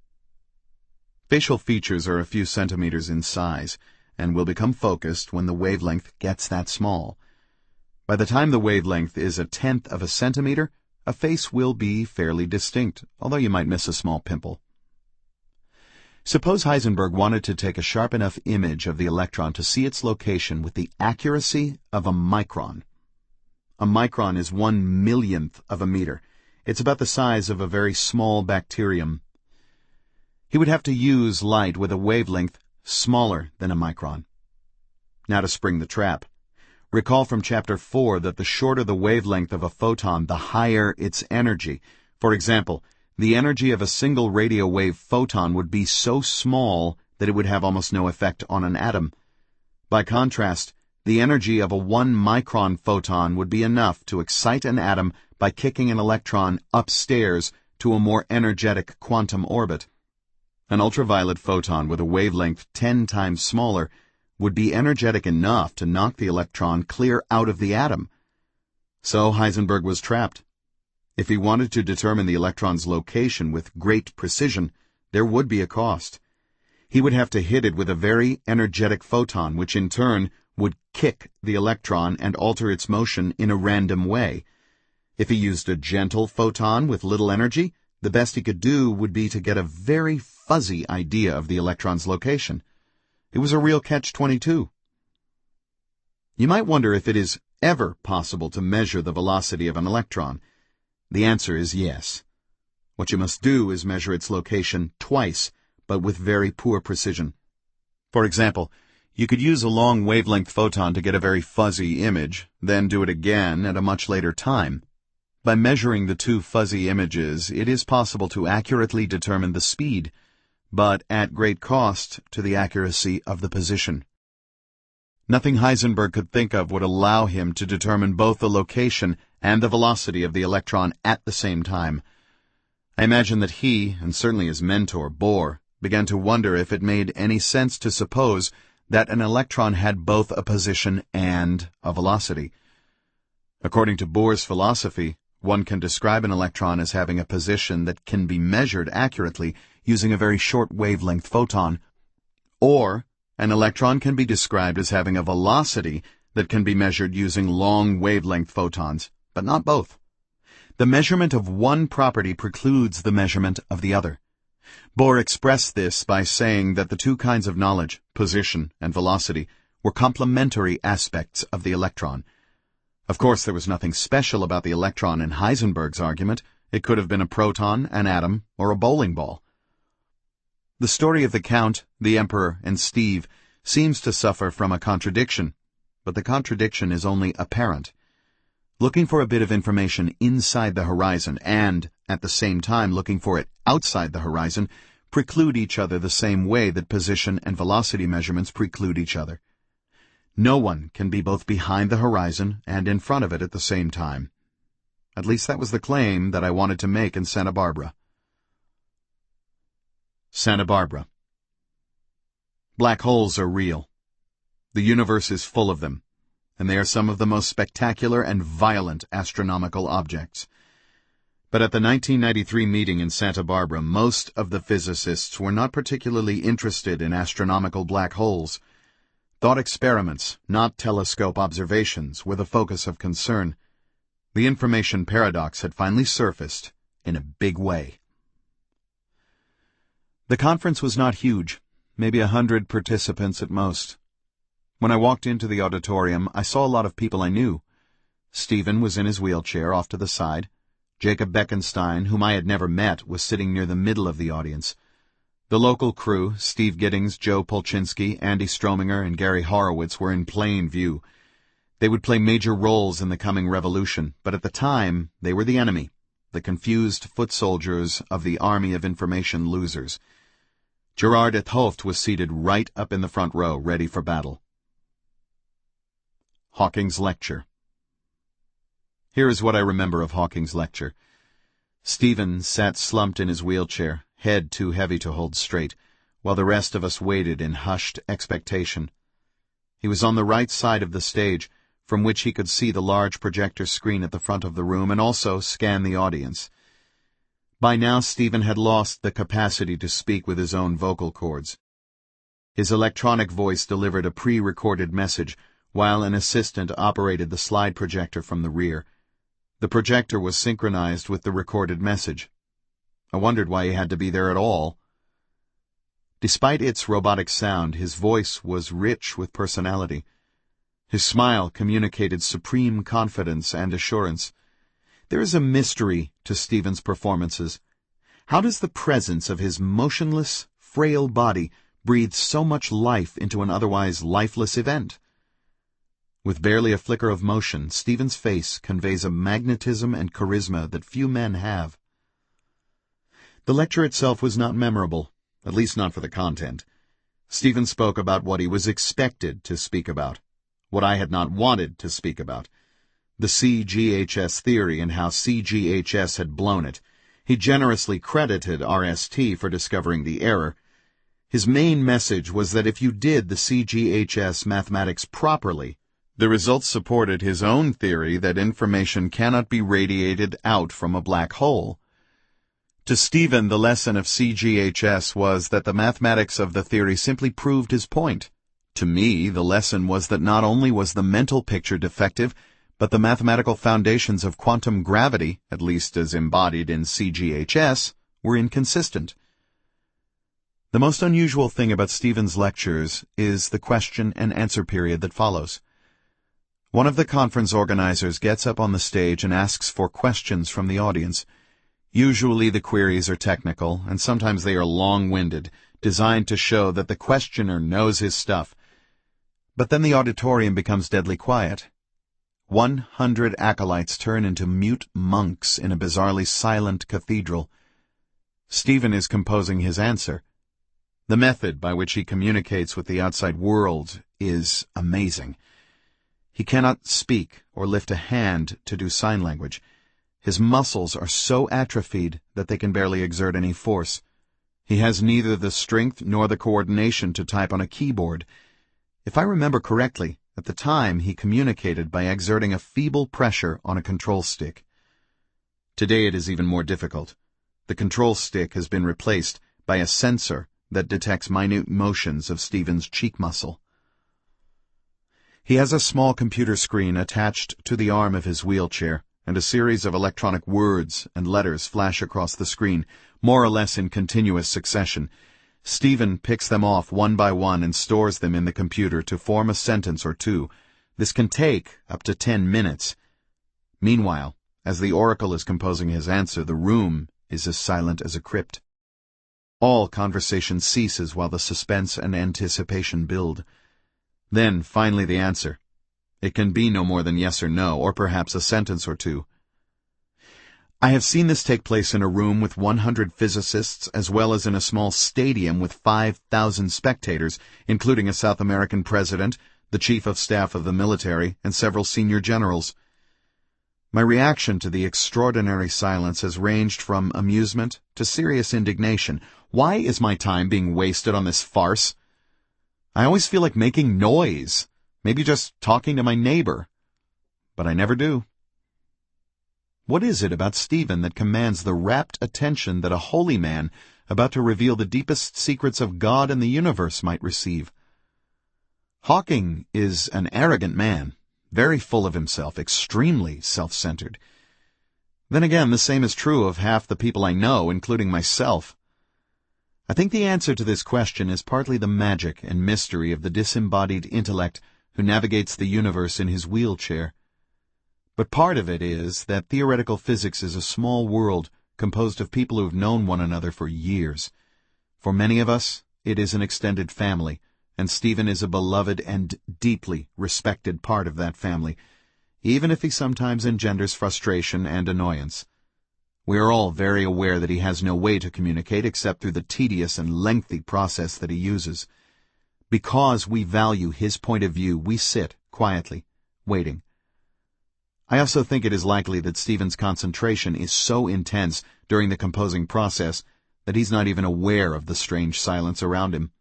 Facial features are a few centimeters in size, and will become focused when the wavelength gets that small. By the time the wavelength is 1/10 of a centimeter, a face will be fairly distinct, although you might miss a small pimple. Suppose Heisenberg wanted to take a sharp enough image of the electron to see its location with the accuracy of a micron. A micron is 1/1,000,000th of a meter. It's about the size of a very small bacterium. He would have to use light with a wavelength smaller than a micron. Now to spring the trap. Recall from Chapter 4 that the shorter the wavelength of a photon, the higher its energy. For example, the energy of a single radio wave photon would be so small that it would have almost no effect on an atom. By contrast, the energy of a 1-micron photon would be enough to excite an atom by kicking an electron upstairs to a more energetic quantum orbit. An ultraviolet photon with a wavelength 10 times smaller would be energetic enough to knock the electron clear out of the atom. So Heisenberg was trapped. If he wanted to determine the electron's location with great precision, there would be a cost. He would have to hit it with a very energetic photon, which in turn would kick the electron and alter its motion in a random way. If he used a gentle photon with little energy, the best he could do would be to get a very fuzzy idea of the electron's location. It was a real catch-22. You might wonder if it is ever possible to measure the velocity of an electron. The answer is yes. What you must do is measure its location twice, but with very poor precision. For example, you could use a long wavelength photon to get a very fuzzy image, then do it again at a much later time. By measuring the two fuzzy images, it is possible to accurately determine the speed, but at great cost to the accuracy of the position. Nothing Heisenberg could think of would allow him to determine both the location and the velocity of the electron at the same time. I imagine that he, and certainly his mentor, Bohr, began to wonder if it made any sense to suppose that an electron had both a position and a velocity. According to Bohr's philosophy, one can describe an electron as having a position that can be measured accurately using a very short wavelength photon, or an electron can be described as having a velocity that can be measured using long wavelength photons, but not both. The measurement of one property precludes the measurement of the other. Bohr expressed this by saying that the two kinds of knowledge, position and velocity, were complementary aspects of the electron. Of course, there was nothing special about the electron in Heisenberg's argument. It could have been a proton, an atom, or a bowling ball. The story of the Count, the Emperor, and Steve seems to suffer from a contradiction, but the contradiction is only apparent. Looking for a bit of information inside the horizon and, at the same time, looking for it outside the horizon preclude each other the same way that position and velocity measurements preclude each other. No one can be both behind the horizon and in front of it at the same time. At least that was the claim that I wanted to make in Santa Barbara. Santa Barbara. Black holes are real. The universe is full of them, and they are some of the most spectacular and violent astronomical objects. But at the 1993 meeting in Santa Barbara, most of the physicists were not particularly interested in astronomical black holes. Thought experiments, not telescope observations, were the focus of concern. The information paradox had finally surfaced in a big way. The conference was not huge, maybe 100 participants at most. When I walked into the auditorium, I saw a lot of people I knew. Stephen was in his wheelchair off to the side. Jacob Bekenstein, whom I had never met, was sitting near the middle of the audience. The local crew, Steve Giddings, Joe Polchinski, Andy Strominger, and Gary Horowitz, were in plain view. They would play major roles in the coming revolution, but at the time, they were the enemy, the confused foot soldiers of the army of information losers. Gerard 't Hooft was seated right up in the front row, ready for battle. Hawking's lecture. Here is what I remember of Hawking's lecture. Stephen sat slumped in his wheelchair, head too heavy to hold straight, while the rest of us waited in hushed expectation. He was on the right side of the stage, from which he could see the large projector screen at the front of the room and also scan the audience. By now Stephen had lost the capacity to speak with his own vocal cords. His electronic voice delivered a pre-recorded message, while an assistant operated the slide projector from the rear. The projector was synchronized with the recorded message. I wondered why he had to be there at all. Despite its robotic sound, his voice was rich with personality. His smile communicated supreme confidence and assurance. There is a mystery to Stephen's performances. How does the presence of his motionless, frail body breathe so much life into an otherwise lifeless event? With barely a flicker of motion, Stephen's face conveys a magnetism and charisma that few men have. The lecture itself was not memorable, at least not for the content. Stephen spoke about what he was expected to speak about, what I had not wanted to speak about. The CGHS theory and how CGHS had blown it. He generously credited RST for discovering the error. His main message was that if you did the CGHS mathematics properly, the results supported his own theory that information cannot be radiated out from a black hole. To Stephen, the lesson of CGHS was that the mathematics of the theory simply proved his point. To me, the lesson was that not only was the mental picture defective, but the mathematical foundations of quantum gravity, at least as embodied in CGHS, were inconsistent. The most unusual thing about Stephen's lectures is the question and answer period that follows. One of the conference organizers gets up on the stage and asks for questions from the audience. Usually the queries are technical, and sometimes they are long-winded, designed to show that the questioner knows his stuff. But then the auditorium becomes deadly quiet. 100 acolytes turn into mute monks in a bizarrely silent cathedral. Stephen is composing his answer. The method by which he communicates with the outside world is amazing. He cannot speak or lift a hand to do sign language. His muscles are so atrophied that they can barely exert any force. He has neither the strength nor the coordination to type on a keyboard. If I remember correctly, at the time he communicated by exerting a feeble pressure on a control stick. Today it is even more difficult. The control stick has been replaced by a sensor that detects minute motions of Stephen's cheek muscle. He has a small computer screen attached to the arm of his wheelchair, and a series of electronic words and letters flash across the screen, more or less in continuous succession. Stephen picks them off one by one and stores them in the computer to form a sentence or two. This can take up to 10 minutes. Meanwhile, as the oracle is composing his answer, the room is as silent as a crypt. All conversation ceases while the suspense and anticipation build. Then, finally, the answer. It can be no more than yes or no, or perhaps a sentence or two. I have seen this take place in a room with 100 physicists, as well as in a small stadium with 5,000 spectators, including a South American president, the chief of staff of the military, and several senior generals. My reaction to the extraordinary silence has ranged from amusement to serious indignation. Why is my time being wasted on this farce? I always feel like making noise, maybe just talking to my neighbor. But I never do. What is it about Stephen that commands the rapt attention that a holy man about to reveal the deepest secrets of God and the universe might receive? Hawking is an arrogant man, very full of himself, extremely self-centered. Then again, the same is true of half the people I know, including myself. I think the answer to this question is partly the magic and mystery of the disembodied intellect who navigates the universe in his wheelchair. But part of it is that theoretical physics is a small world composed of people who have known one another for years. For many of us, it is an extended family, and Stephen is a beloved and deeply respected part of that family, even if he sometimes engenders frustration and annoyance. We are all very aware that he has no way to communicate except through the tedious and lengthy process that he uses. Because we value his point of view, we sit quietly, waiting. I also think it is likely that Stephen's concentration is so intense during the composing process that he's not even aware of the strange silence around him.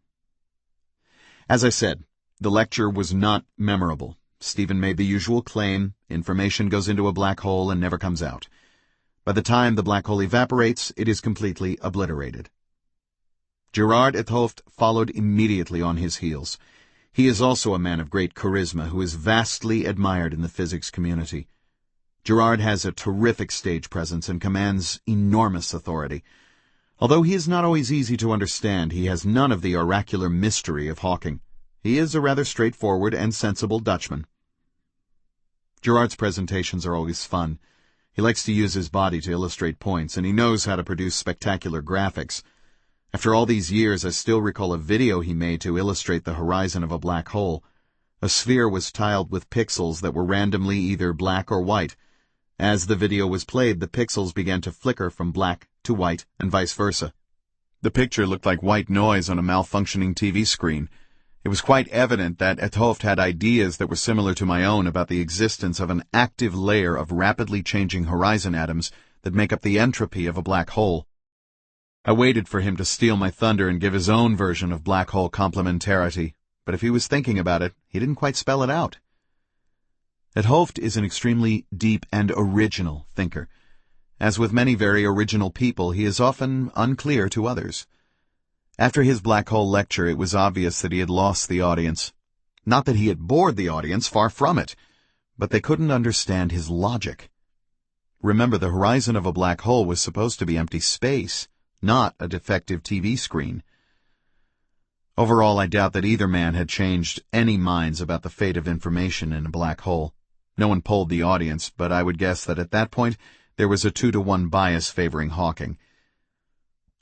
As I said, the lecture was not memorable. Stephen made the usual claim, information goes into a black hole and never comes out. By the time the black hole evaporates, it is completely obliterated. Gerard 't Hooft followed immediately on his heels. He is also a man of great charisma who is vastly admired in the physics community. Gerard has a terrific stage presence and commands enormous authority. Although he is not always easy to understand, he has none of the oracular mystery of Hawking. He is a rather straightforward and sensible Dutchman. Gerard's presentations are always fun. He likes to use his body to illustrate points, and he knows how to produce spectacular graphics. After all these years, I still recall a video he made to illustrate the horizon of a black hole. A sphere was tiled with pixels that were randomly either black or white. As the video was played, the pixels began to flicker from black to white and vice versa. The picture looked like white noise on a malfunctioning TV screen. It was quite evident that 't Hooft had ideas that were similar to my own about the existence of an active layer of rapidly changing horizon atoms that make up the entropy of a black hole. I waited for him to steal my thunder and give his own version of black hole complementarity, but if he was thinking about it, he didn't quite spell it out. 't Hooft is an extremely deep and original thinker. As with many very original people, he is often unclear to others. After his black hole lecture, it was obvious that he had lost the audience. Not that he had bored the audience, far from it, but they couldn't understand his logic. Remember, the horizon of a black hole was supposed to be empty space, not a defective TV screen. Overall, I doubt that either man had changed any minds about the fate of information in a black hole. No one polled the audience, but I would guess that at that point there was a 2-to-1 bias favoring Hawking.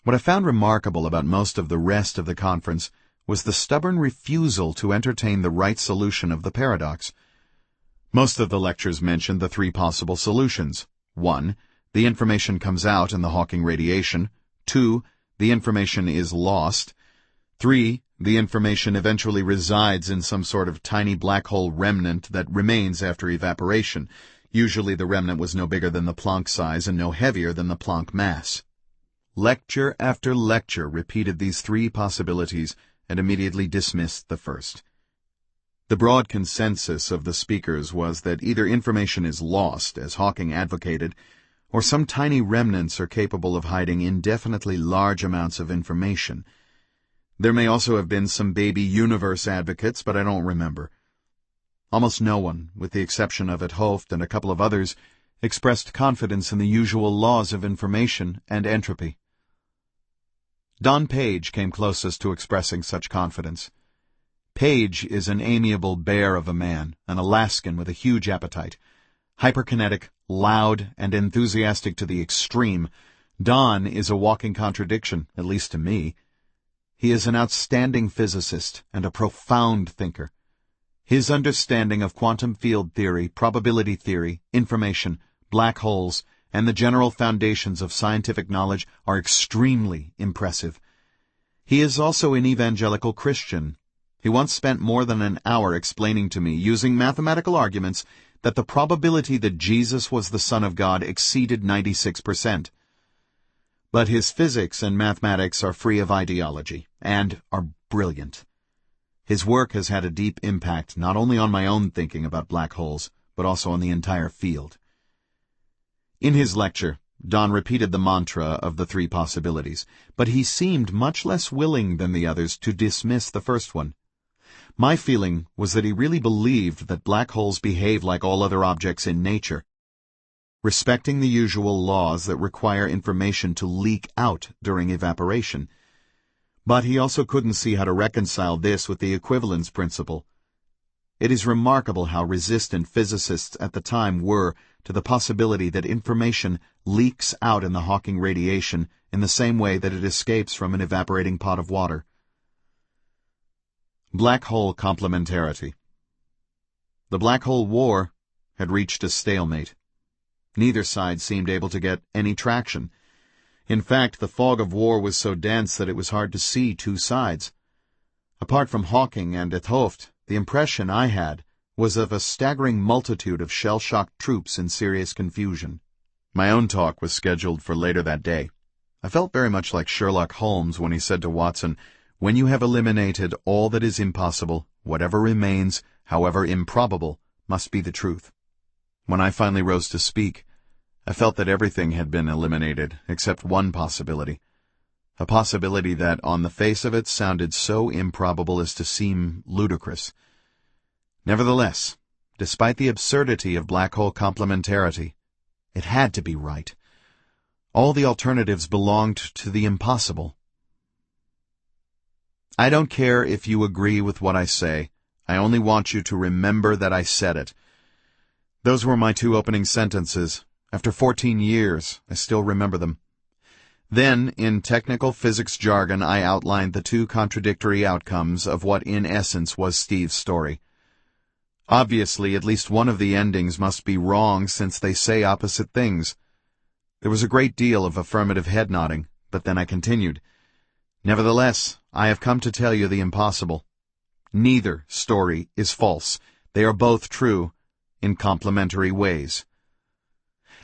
What I found remarkable about most of the rest of the conference was the stubborn refusal to entertain the right solution of the paradox. Most of the lectures mentioned the three possible solutions. 1. The information comes out in the Hawking radiation. 2. The information is lost. 3. The information eventually resides in some sort of tiny black hole remnant that remains after evaporation. Usually the remnant was no bigger than the Planck size and no heavier than the Planck mass. Lecture after lecture repeated these three possibilities and immediately dismissed the first. The broad consensus of the speakers was that either information is lost, as Hawking advocated, or some tiny remnants are capable of hiding indefinitely large amounts of information. There may also have been some baby universe advocates, but I don't remember. Almost no one, with the exception of 't Hooft and a couple of others, expressed confidence in the usual laws of information and entropy. Don Page came closest to expressing such confidence. Page is an amiable bear of a man, an Alaskan with a huge appetite. Hyperkinetic, loud, and enthusiastic to the extreme, Don is a walking contradiction, at least to me. He is an outstanding physicist and a profound thinker. His understanding of quantum field theory, probability theory, information, black holes, and the general foundations of scientific knowledge are extremely impressive. He is also an evangelical Christian. He once spent more than an hour explaining to me, using mathematical arguments, that the probability that Jesus was the Son of God exceeded 96%. But his physics and mathematics are free of ideology, and are brilliant. His work has had a deep impact not only on my own thinking about black holes, but also on the entire field. In his lecture, Don repeated the mantra of the three possibilities, but he seemed much less willing than the others to dismiss the first one. My feeling was that he really believed that black holes behave like all other objects in nature, respecting the usual laws that require information to leak out during evaporation. But he also couldn't see how to reconcile this with the equivalence principle. It is remarkable how resistant physicists at the time were to the possibility that information leaks out in the Hawking radiation in the same way that it escapes from an evaporating pot of water. Black hole complementarity. The black hole war had reached a stalemate. Neither side seemed able to get any traction. In fact, the fog of war was so dense that it was hard to see two sides. Apart from Hawking and 't Hooft, the impression I had was of a staggering multitude of shell-shocked troops in serious confusion. My own talk was scheduled for later that day. I felt very much like Sherlock Holmes when he said to Watson, "When you have eliminated all that is impossible, whatever remains, however improbable, must be the truth." When I finally rose to speak, I felt that everything had been eliminated except one possibility. A possibility that, on the face of it, sounded so improbable as to seem ludicrous. Nevertheless, despite the absurdity of black hole complementarity, it had to be right. All the alternatives belonged to the impossible. I don't care if you agree with what I say. I only want you to remember that I said it. Those were my 2 opening sentences. After 14 years, I still remember them. Then, in technical physics jargon, I outlined the 2 contradictory outcomes of what in essence was Steve's story. Obviously, at least one of the endings must be wrong since they say opposite things. There was a great deal of affirmative head nodding, but then I continued. Nevertheless, I have come to tell you the impossible. Neither story is false. They are both true, in complementary ways.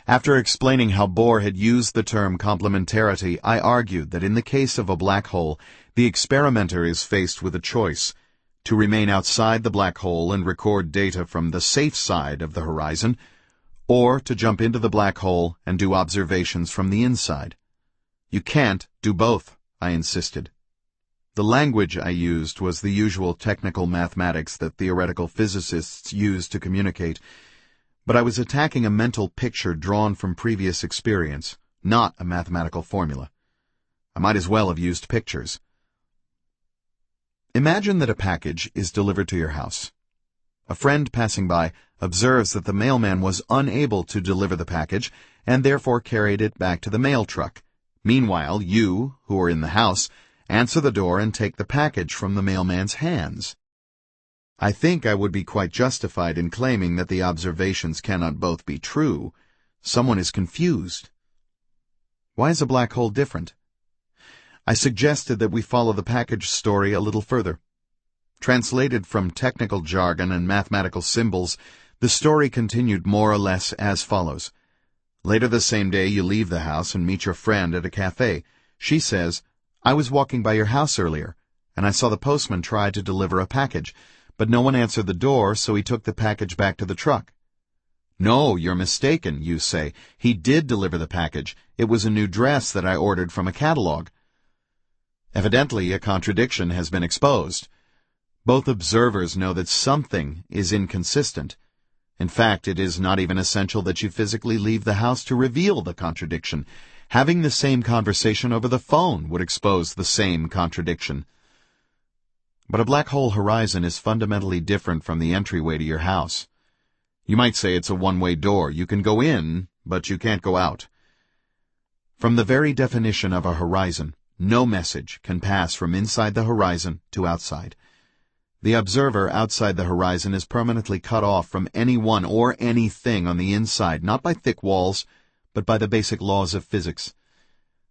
After explaining how Bohr had used the term complementarity, I argued that in the case of a black hole, the experimenter is faced with a choice: to remain outside the black hole and record data from the safe side of the horizon, or to jump into the black hole and do observations from the inside. You can't do both, I insisted. The language I used was the usual technical mathematics that theoretical physicists use to communicate, but I was attacking a mental picture drawn from previous experience, not a mathematical formula. I might as well have used pictures. Imagine that a package is delivered to your house. A friend passing by observes that the mailman was unable to deliver the package and therefore carried it back to the mail truck. Meanwhile, you, who are in the house, answer the door and take the package from the mailman's hands. I think I would be quite justified in claiming that the observations cannot both be true. Someone is confused. Why is a black hole different? I suggested that we follow the package story a little further. Translated from technical jargon and mathematical symbols, the story continued more or less as follows. Later the same day, you leave the house and meet your friend at a cafe. She says, "I was walking by your house earlier, and I saw the postman try to deliver a package, but no one answered the door, so he took the package back to the truck." "No, you're mistaken," you say. "He did deliver the package. It was a new dress that I ordered from a catalog." Evidently, a contradiction has been exposed. Both observers know that something is inconsistent. In fact, it is not even essential that you physically leave the house to reveal the contradiction. Having the same conversation over the phone would expose the same contradiction. But a black hole horizon is fundamentally different from the entryway to your house. You might say it's a one-way door. You can go in, but you can't go out. From the very definition of a horizon, no message can pass from inside the horizon to outside. The observer outside the horizon is permanently cut off from anyone or anything on the inside, not by thick walls, but by the basic laws of physics.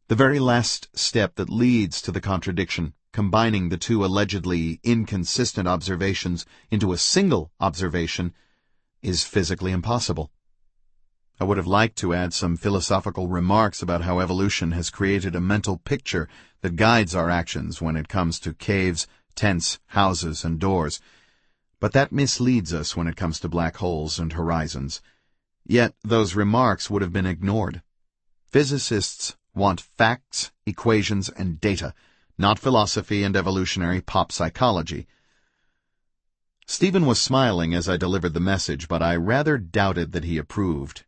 The very last step that leads to the contradiction, combining the 2 allegedly inconsistent observations into a single observation, is physically impossible. I would have liked to add some philosophical remarks about how evolution has created a mental picture that guides our actions when it comes to caves, tents, houses, and doors, but that misleads us when it comes to black holes and horizons. Yet those remarks would have been ignored. Physicists want facts, equations, and data, not philosophy and evolutionary pop psychology. Stephen was smiling as I delivered the message, but I rather doubted that he approved.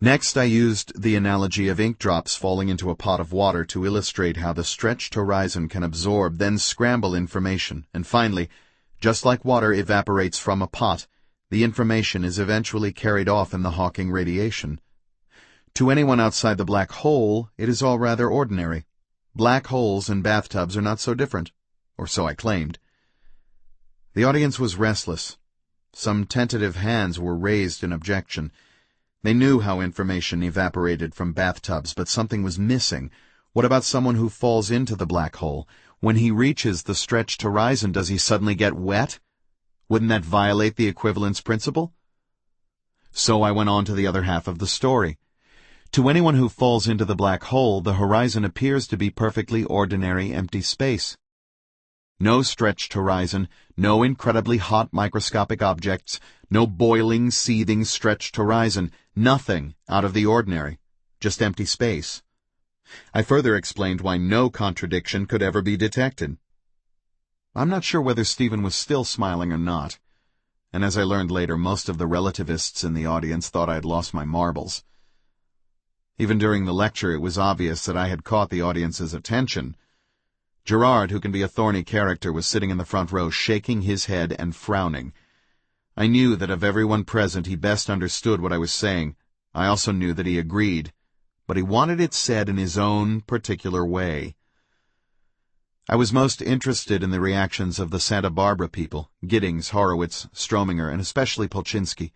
Next, I used the analogy of ink drops falling into a pot of water to illustrate how the stretched horizon can absorb, then scramble information, and finally, just like water evaporates from a pot, the information is eventually carried off in the Hawking radiation. To anyone outside the black hole, it is all rather ordinary. Black holes and bathtubs are not so different, or so I claimed. The audience was restless. Some tentative hands were raised in objection. They knew how information evaporated from bathtubs, but something was missing. What about someone who falls into the black hole? When he reaches the stretched horizon, does he suddenly get wet? Wouldn't that violate the equivalence principle? So I went on to the other half of the story. To anyone who falls into the black hole, the horizon appears to be perfectly ordinary empty space. No stretched horizon, no incredibly hot microscopic objects, no boiling, seething, stretched horizon, nothing out of the ordinary, just empty space. I further explained why no contradiction could ever be detected. I'm not sure whether Stephen was still smiling or not, and as I learned later, most of the relativists in the audience thought I had lost my marbles. Even during the lecture, it was obvious that I had caught the audience's attention. Gerard, who can be a thorny character, was sitting in the front row, shaking his head and frowning. I knew that of everyone present he best understood what I was saying. I also knew that he agreed, but he wanted it said in his own particular way. I was most interested in the reactions of the Santa Barbara people, Giddings, Horowitz, Strominger, and especially Polchinski.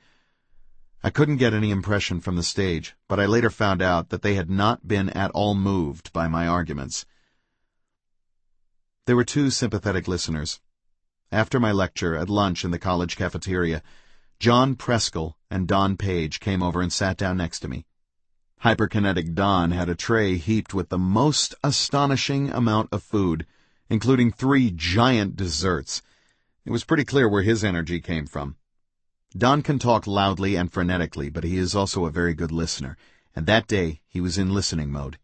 I couldn't get any impression from the stage, but I later found out that they had not been at all moved by my arguments. There were two sympathetic listeners. After my lecture, at lunch in the college cafeteria, John Preskill and Don Page came over and sat down next to me. Hyperkinetic Don had a tray heaped with the most astonishing amount of food, including 3 giant desserts. It was pretty clear where his energy came from. Don can talk loudly and frenetically, but he is also a very good listener, and that day he was in listening mode.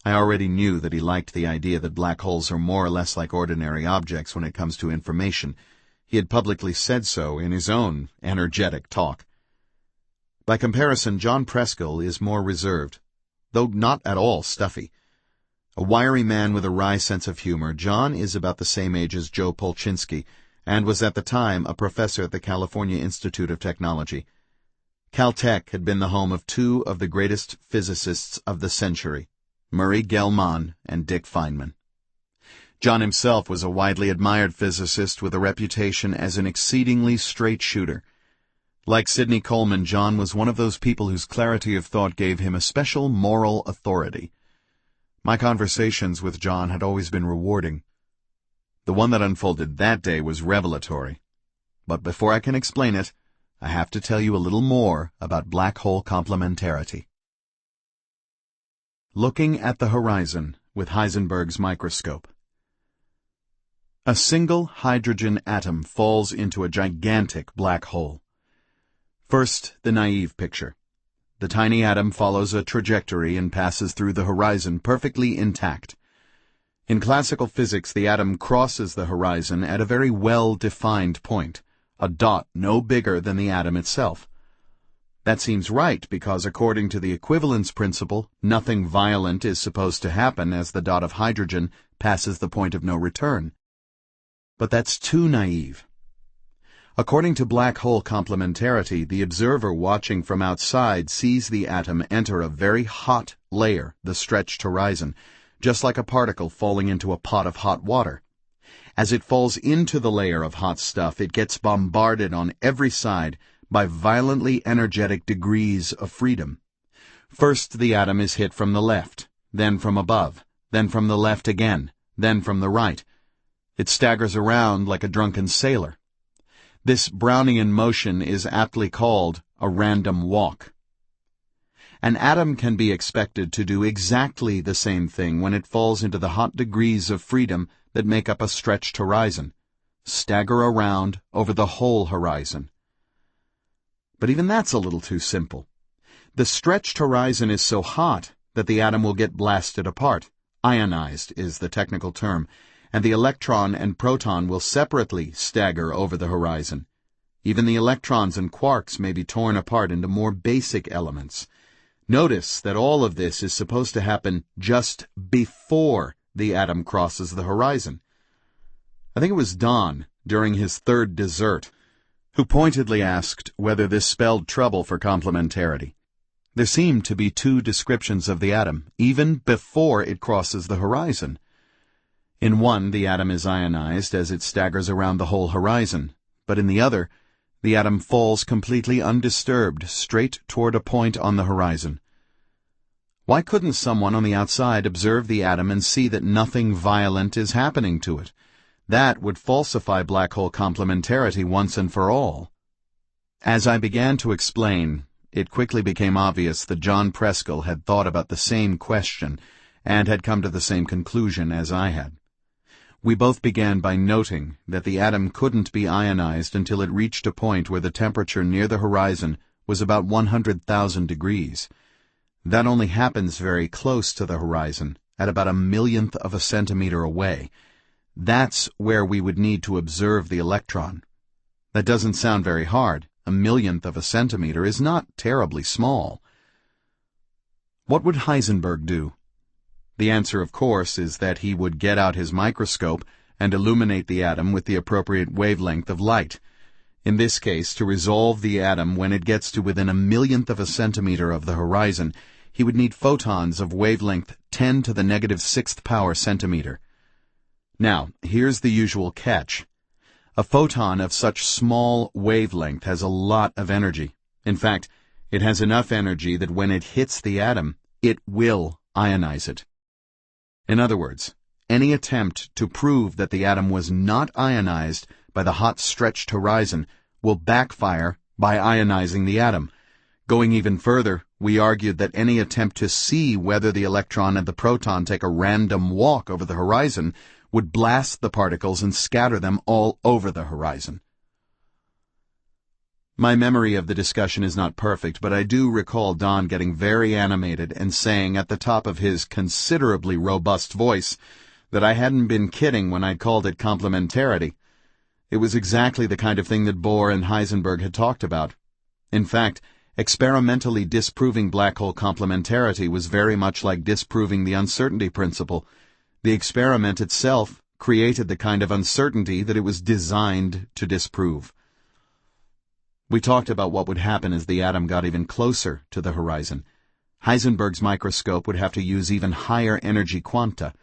I already knew that he liked the idea that black holes are more or less like ordinary objects when it comes to information. He had publicly said so in his own energetic talk. By comparison, John Preskill is more reserved, though not at all stuffy. A wiry man with a wry sense of humor, John is about the same age as Joe Polchinski, and was at the time a professor at the California Institute of Technology. Caltech had been the home of 2 of the greatest physicists of the century, Murray Gell-Mann and Dick Feynman. John himself was a widely admired physicist with a reputation as an exceedingly straight shooter. Like Sidney Coleman, John was one of those people whose clarity of thought gave him a special moral authority. My conversations with John had always been rewarding. The one that unfolded that day was revelatory. But before I can explain it, I have to tell you a little more about black hole complementarity. Looking at the horizon with Heisenberg's microscope. A single hydrogen atom falls into a gigantic black hole. First, the naive picture. The tiny atom follows a trajectory and passes through the horizon perfectly intact. In classical physics, the atom crosses the horizon at a very well-defined point, a dot no bigger than the atom itself. That seems right because according to the equivalence principle, nothing violent is supposed to happen as the dot of hydrogen passes the point of no return. But that's too naive. According to black hole complementarity, the observer watching from outside sees the atom enter a very hot layer, the stretched horizon, just like a particle falling into a pot of hot water. As it falls into the layer of hot stuff, it gets bombarded on every side by violently energetic degrees of freedom. First, the atom is hit from the left, then from above, then from the left again, then from the right. It staggers around like a drunken sailor. This Brownian motion is aptly called a random walk. An atom can be expected to do exactly the same thing when it falls into the hot degrees of freedom that make up a stretched horizon, stagger around over the whole horizon. But even that's a little too simple. The stretched horizon is so hot that the atom will get blasted apart. Ionized is the technical term, and the electron and proton will separately stagger over the horizon. Even the electrons and quarks may be torn apart into more basic elements. Notice that all of this is supposed to happen just before the atom crosses the horizon. I think it was Don, during his 3rd dessert, who pointedly asked whether this spelled trouble for complementarity. There seem to be 2 descriptions of the atom, even before it crosses the horizon. In one, the atom is ionized as it staggers around the whole horizon, but in the other, the atom falls completely undisturbed straight toward a point on the horizon. Why couldn't someone on the outside observe the atom and see that nothing violent is happening to it? That would falsify black hole complementarity once and for all. As I began to explain, it quickly became obvious that John Preskill had thought about the same question and had come to the same conclusion as I had. We both began by noting that the atom couldn't be ionized until it reached a point where the temperature near the horizon was about 100,000 degrees. That only happens very close to the horizon, at about 1/1,000,000th of a centimeter away. That's where we would need to observe the electron. That doesn't sound very hard. 1/1,000,000th of a centimeter is not terribly small. What would Heisenberg do? The answer, of course, is that he would get out his microscope and illuminate the atom with the appropriate wavelength of light. In this case, to resolve the atom when it gets to within a millionth of a centimeter of the horizon, he would need photons of wavelength 10 to the negative 6th power centimeter. Now, here's the usual catch. A photon of such small wavelength has a lot of energy. In fact, it has enough energy that when it hits the atom, it will ionize it. In other words, any attempt to prove that the atom was not ionized by the hot stretched horizon will backfire by ionizing the atom. Going even further, we argued that any attempt to see whether the electron and the proton take a random walk over the horizon would blast the particles and scatter them all over the horizon. My memory of the discussion is not perfect, but I do recall Don getting very animated and saying at the top of his considerably robust voice that I hadn't been kidding when I'd called it complementarity. It was exactly the kind of thing that Bohr and Heisenberg had talked about. In fact, experimentally disproving black hole complementarity was very much like disproving the uncertainty principle. The experiment itself created the kind of uncertainty that it was designed to disprove. We talked about what would happen as the atom got even closer to the horizon. Heisenberg's microscope would have to use even higher energy quanta.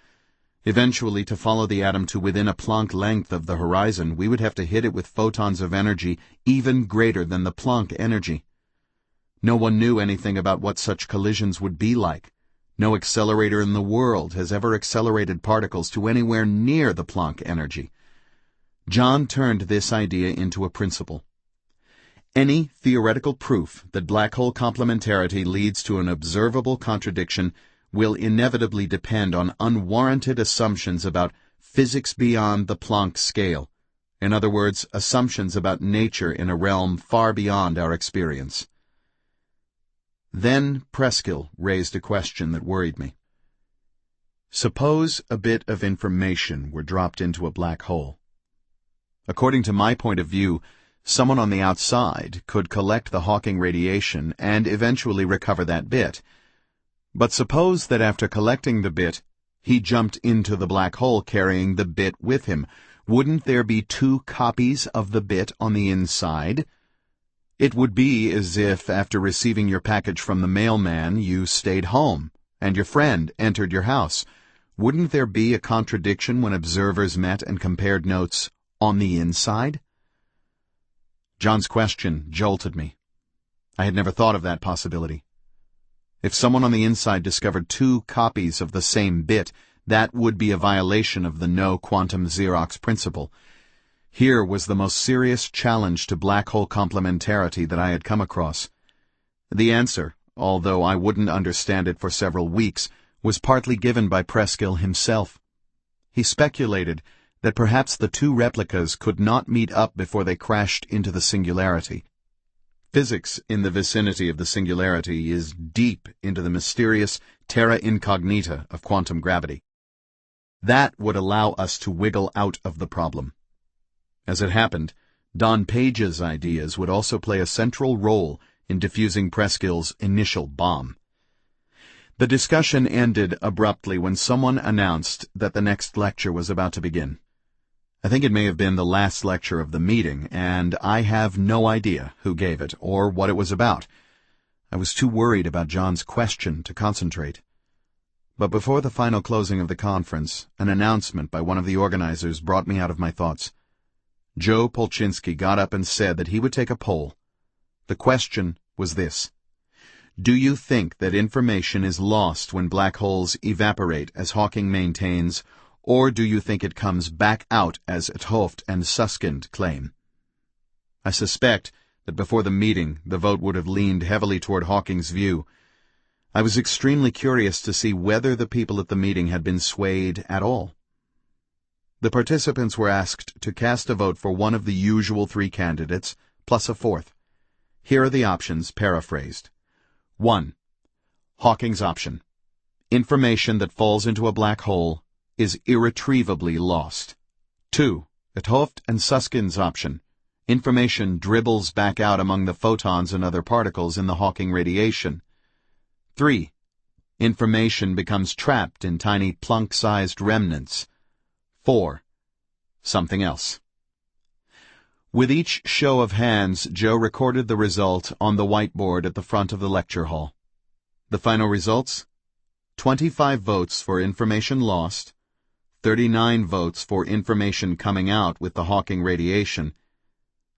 Eventually, to follow the atom to within a Planck length of the horizon, we would have to hit it with photons of energy even greater than the Planck energy. No one knew anything about what such collisions would be like. No accelerator in the world has ever accelerated particles to anywhere near the Planck energy. John turned this idea into a principle. Any theoretical proof that black hole complementarity leads to an observable contradiction will inevitably depend on unwarranted assumptions about physics beyond the Planck scale. In other words, assumptions about nature in a realm far beyond our experience. Then Preskill raised a question that worried me. Suppose a bit of information were dropped into a black hole. According to my point of view, someone on the outside could collect the Hawking radiation and eventually recover that bit. But suppose that after collecting the bit, he jumped into the black hole carrying the bit with him. Wouldn't there be two copies of the bit on the inside? It would be as if, after receiving your package from the mailman, you stayed home, and your friend entered your house. Wouldn't there be a contradiction when observers met and compared notes on the inside? John's question jolted me. I had never thought of that possibility. If someone on the inside discovered two copies of the same bit, that would be a violation of the no quantum Xerox principle. Here was the most serious challenge to black hole complementarity that I had come across. The answer, although I wouldn't understand it for several weeks, was partly given by Preskill himself. He speculated that perhaps the two replicas could not meet up before they crashed into the singularity. Physics in the vicinity of the singularity is deep into the mysterious terra incognita of quantum gravity. That would allow us to wiggle out of the problem. As it happened, Don Page's ideas would also play a central role in diffusing Preskill's initial bomb. The discussion ended abruptly when someone announced that the next lecture was about to begin. I think it may have been the last lecture of the meeting, and I have no idea who gave it or what it was about. I was too worried about John's question to concentrate. But before the final closing of the conference, an announcement by one of the organizers brought me out of my thoughts. Joe Polchinski got up and said that he would take a poll. The question was this: do you think that information is lost when black holes evaporate, as Hawking maintains, or do you think it comes back out, as 't Hooft and Susskind claim? I suspect that before the meeting the vote would have leaned heavily toward Hawking's view. I was extremely curious to see whether the people at the meeting had been swayed at all. The participants were asked to cast a vote for one of the usual three candidates, plus a fourth. Here are the options, paraphrased. 1. Hawking's option. Information that falls into a black hole is irretrievably lost. 2. 't Hooft and Susskind's option. Information dribbles back out among the photons and other particles in the Hawking radiation. 3. Information becomes trapped in tiny Planck-sized remnants. 4. Something else. With each show of hands, Joe recorded the result on the whiteboard at the front of the lecture hall. The final results? 25 votes for information lost, 39 votes for information coming out with the Hawking radiation,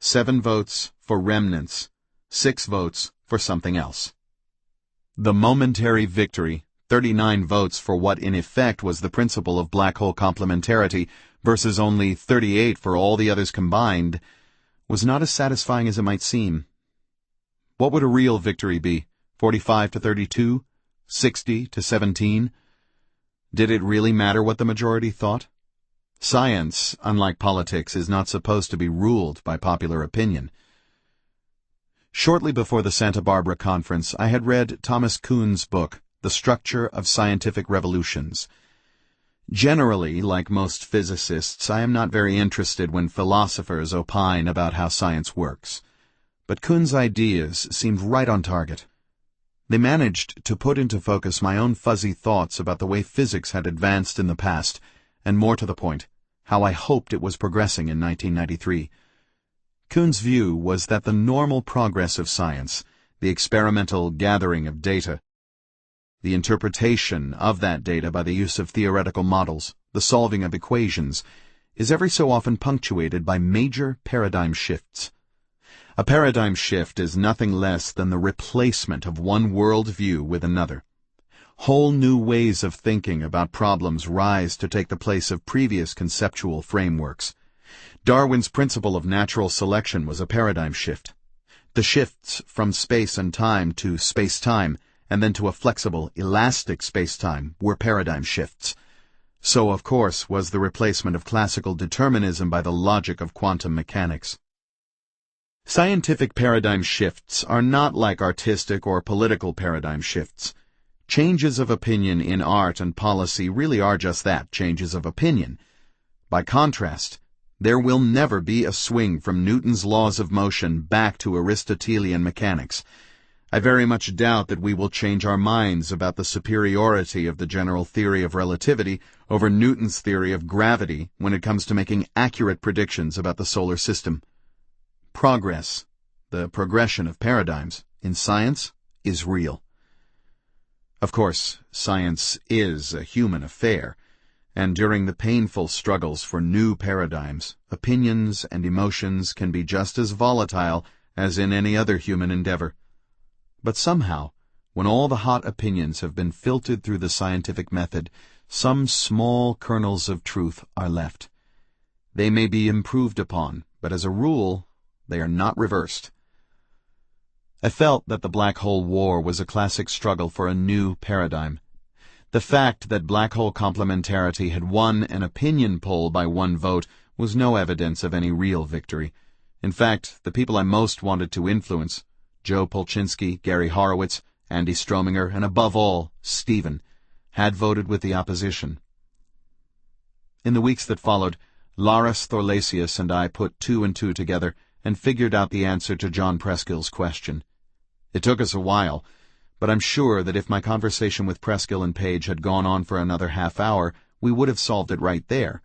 7 votes for remnants, 6 votes for something else. The momentary victory, 39 votes for what in effect was the principle of black hole complementarity versus only 38 for all the others combined, was not as satisfying as it might seem. What would a real victory be? 45 to 32? 60 to 17? Did it really matter what the majority thought? Science, unlike politics, is not supposed to be ruled by popular opinion. Shortly before the Santa Barbara conference, I had read Thomas Kuhn's book, The Structure of Scientific Revolutions. Generally, like most physicists, I am not very interested when philosophers opine about how science works. But Kuhn's ideas seemed right on target. They managed to put into focus my own fuzzy thoughts about the way physics had advanced in the past, and more to the point, how I hoped it was progressing in 1993. Kuhn's view was that the normal progress of science, the experimental gathering of data, the interpretation of that data by the use of theoretical models, the solving of equations, is every so often punctuated by major paradigm shifts. A paradigm shift is nothing less than the replacement of one world view with another. Whole new ways of thinking about problems rise to take the place of previous conceptual frameworks. Darwin's principle of natural selection was a paradigm shift. The shifts from space and time to space-time, and then to a flexible, elastic space-time, were paradigm shifts. So, of course, was the replacement of classical determinism by the logic of quantum mechanics. Scientific paradigm shifts are not like artistic or political paradigm shifts. Changes of opinion in art and policy really are just that, changes of opinion. By contrast, there will never be a swing from Newton's laws of motion back to Aristotelian mechanics. I very much doubt that we will change our minds about the superiority of the general theory of relativity over Newton's theory of gravity when it comes to making accurate predictions about the solar system. Progress, the progression of paradigms, in science is real. Of course, science is a human affair, and during the painful struggles for new paradigms, opinions and emotions can be just as volatile as in any other human endeavor. But somehow, when all the hot opinions have been filtered through the scientific method, some small kernels of truth are left. They may be improved upon, but as a rule, they are not reversed. I felt that the black hole war was a classic struggle for a new paradigm. The fact that black hole complementarity had won an opinion poll by 1 vote was no evidence of any real victory. In fact, the people I most wanted to influence, Joe Polchinski, Gary Horowitz, Andy Strominger, and above all, Stephen, had voted with the opposition. In the weeks that followed, Laris Thorlasius and I put 2 and 2 together and figured out the answer to John Preskill's question. It took us a while, but I'm sure that if my conversation with Preskill and Page had gone on for another half hour, we would have solved it right there.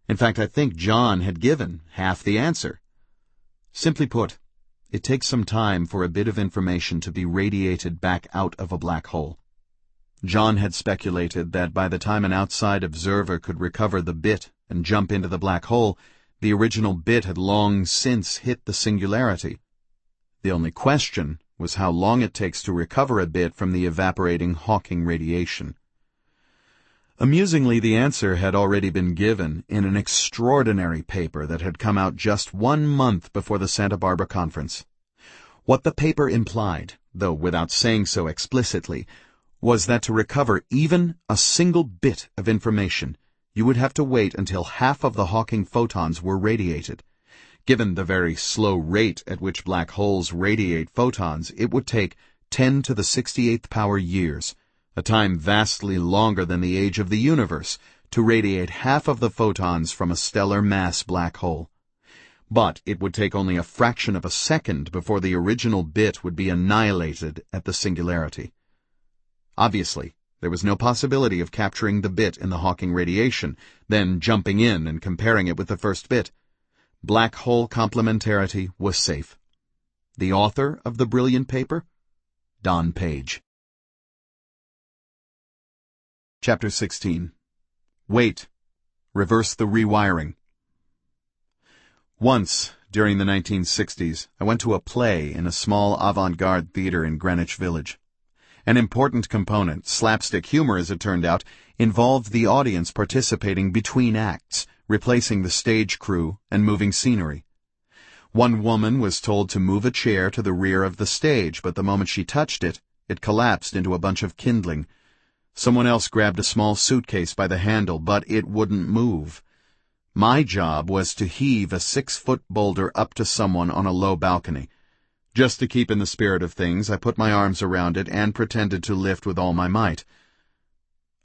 In fact, I think John had given half the answer. Simply put, it takes some time for a bit of information to be radiated back out of a black hole. John had speculated that by the time an outside observer could recover the bit and jump into the black hole, the original bit had long since hit the singularity. The only question was how long it takes to recover a bit from the evaporating Hawking radiation. Amusingly, the answer had already been given in an extraordinary paper that had come out just 1 month before the Santa Barbara conference. What the paper implied, though without saying so explicitly, was that to recover even a single bit of information, you would have to wait until half of the Hawking photons were radiated. Given the very slow rate at which black holes radiate photons, it would take 10 to the 68th power years, a time vastly longer than the age of the universe, to radiate half of the photons from a stellar mass black hole. But it would take only a fraction of a second before the original bit would be annihilated at the singularity. Obviously, there was no possibility of capturing the bit in the Hawking radiation, then jumping in and comparing it with the first bit. black hole complementarity was safe. The author of the brilliant paper? Don Page. Chapter 16. Wait. Reverse the rewiring. Once, during the 1960s, I went to a play in a small avant-garde theater in Greenwich Village. An important component, slapstick humor as it turned out, involved the audience participating between acts, replacing the stage crew and moving scenery. One woman was told to move a chair to the rear of the stage, but the moment she touched it, it collapsed into a bunch of kindling. Someone else grabbed a small suitcase by the handle, but it wouldn't move. My job was to heave a 6-foot boulder up to someone on a low balcony. Just to keep in the spirit of things, I put my arms around it and pretended to lift with all my might.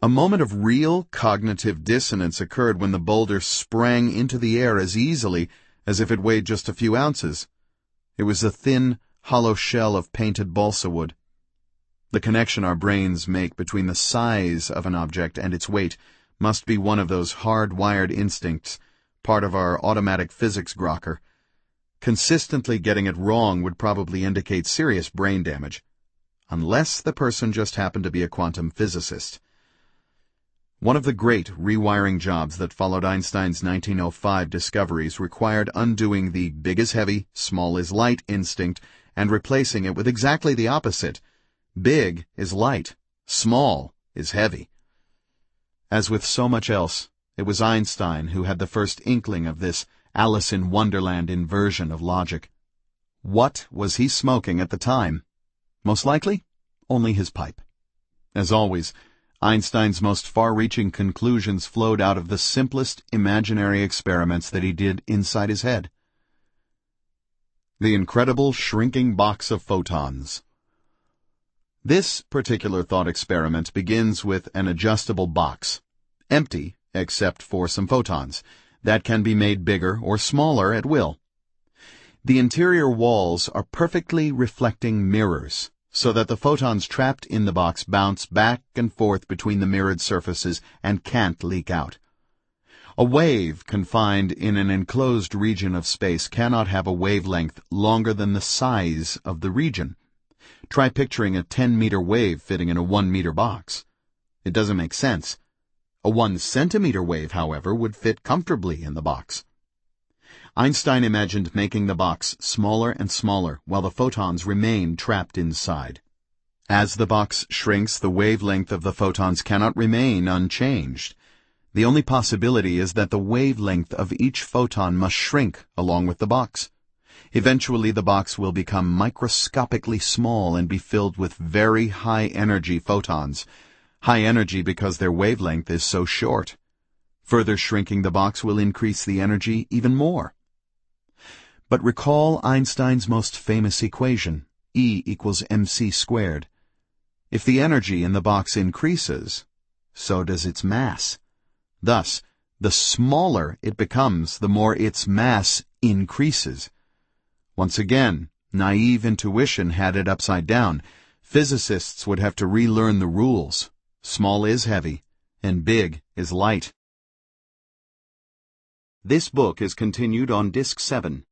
A moment of real cognitive dissonance occurred when the boulder sprang into the air as easily as if it weighed just a few ounces. It was a thin, hollow shell of painted balsa wood. The connection our brains make between the size of an object and its weight must be one of those hard-wired instincts, part of our automatic physics grokker. Consistently getting it wrong would probably indicate serious brain damage, unless the person just happened to be a quantum physicist. One of the great rewiring jobs that followed Einstein's 1905 discoveries required undoing the big is heavy, small is light instinct and replacing it with exactly the opposite. Big is light, small is heavy. As with so much else, it was Einstein who had the first inkling of this Alice in Wonderland inversion of logic. What was he smoking at the time? Most likely, only his pipe. As always, Einstein's most far-reaching conclusions flowed out of the simplest imaginary experiments that he did inside his head. The incredible shrinking box of photons. This particular thought experiment begins with an adjustable box, empty except for some photons, that can be made bigger or smaller at will. The interior walls are perfectly reflecting mirrors, so that the photons trapped in the box bounce back and forth between the mirrored surfaces and can't leak out. A wave confined in an enclosed region of space cannot have a wavelength longer than the size of the region. Try picturing a 10-meter wave fitting in a 1-meter box. It doesn't make sense. A 1-centimeter wave, however, would fit comfortably in the box. Einstein imagined making the box smaller and smaller while the photons remain trapped inside. As the box shrinks, the wavelength of the photons cannot remain unchanged. The only possibility is that the wavelength of each photon must shrink along with the box. Eventually, the box will become microscopically small and be filled with very high-energy photons. High energy because their wavelength is so short. Further shrinking the box will increase the energy even more. But recall Einstein's most famous equation, E equals mc squared. If the energy in the box increases, so does its mass. Thus, the smaller it becomes, the more its mass increases. Once again, naive intuition had it upside down. Physicists would have to relearn the rules. Small is heavy, and big is light. This book is continued on Disc 7.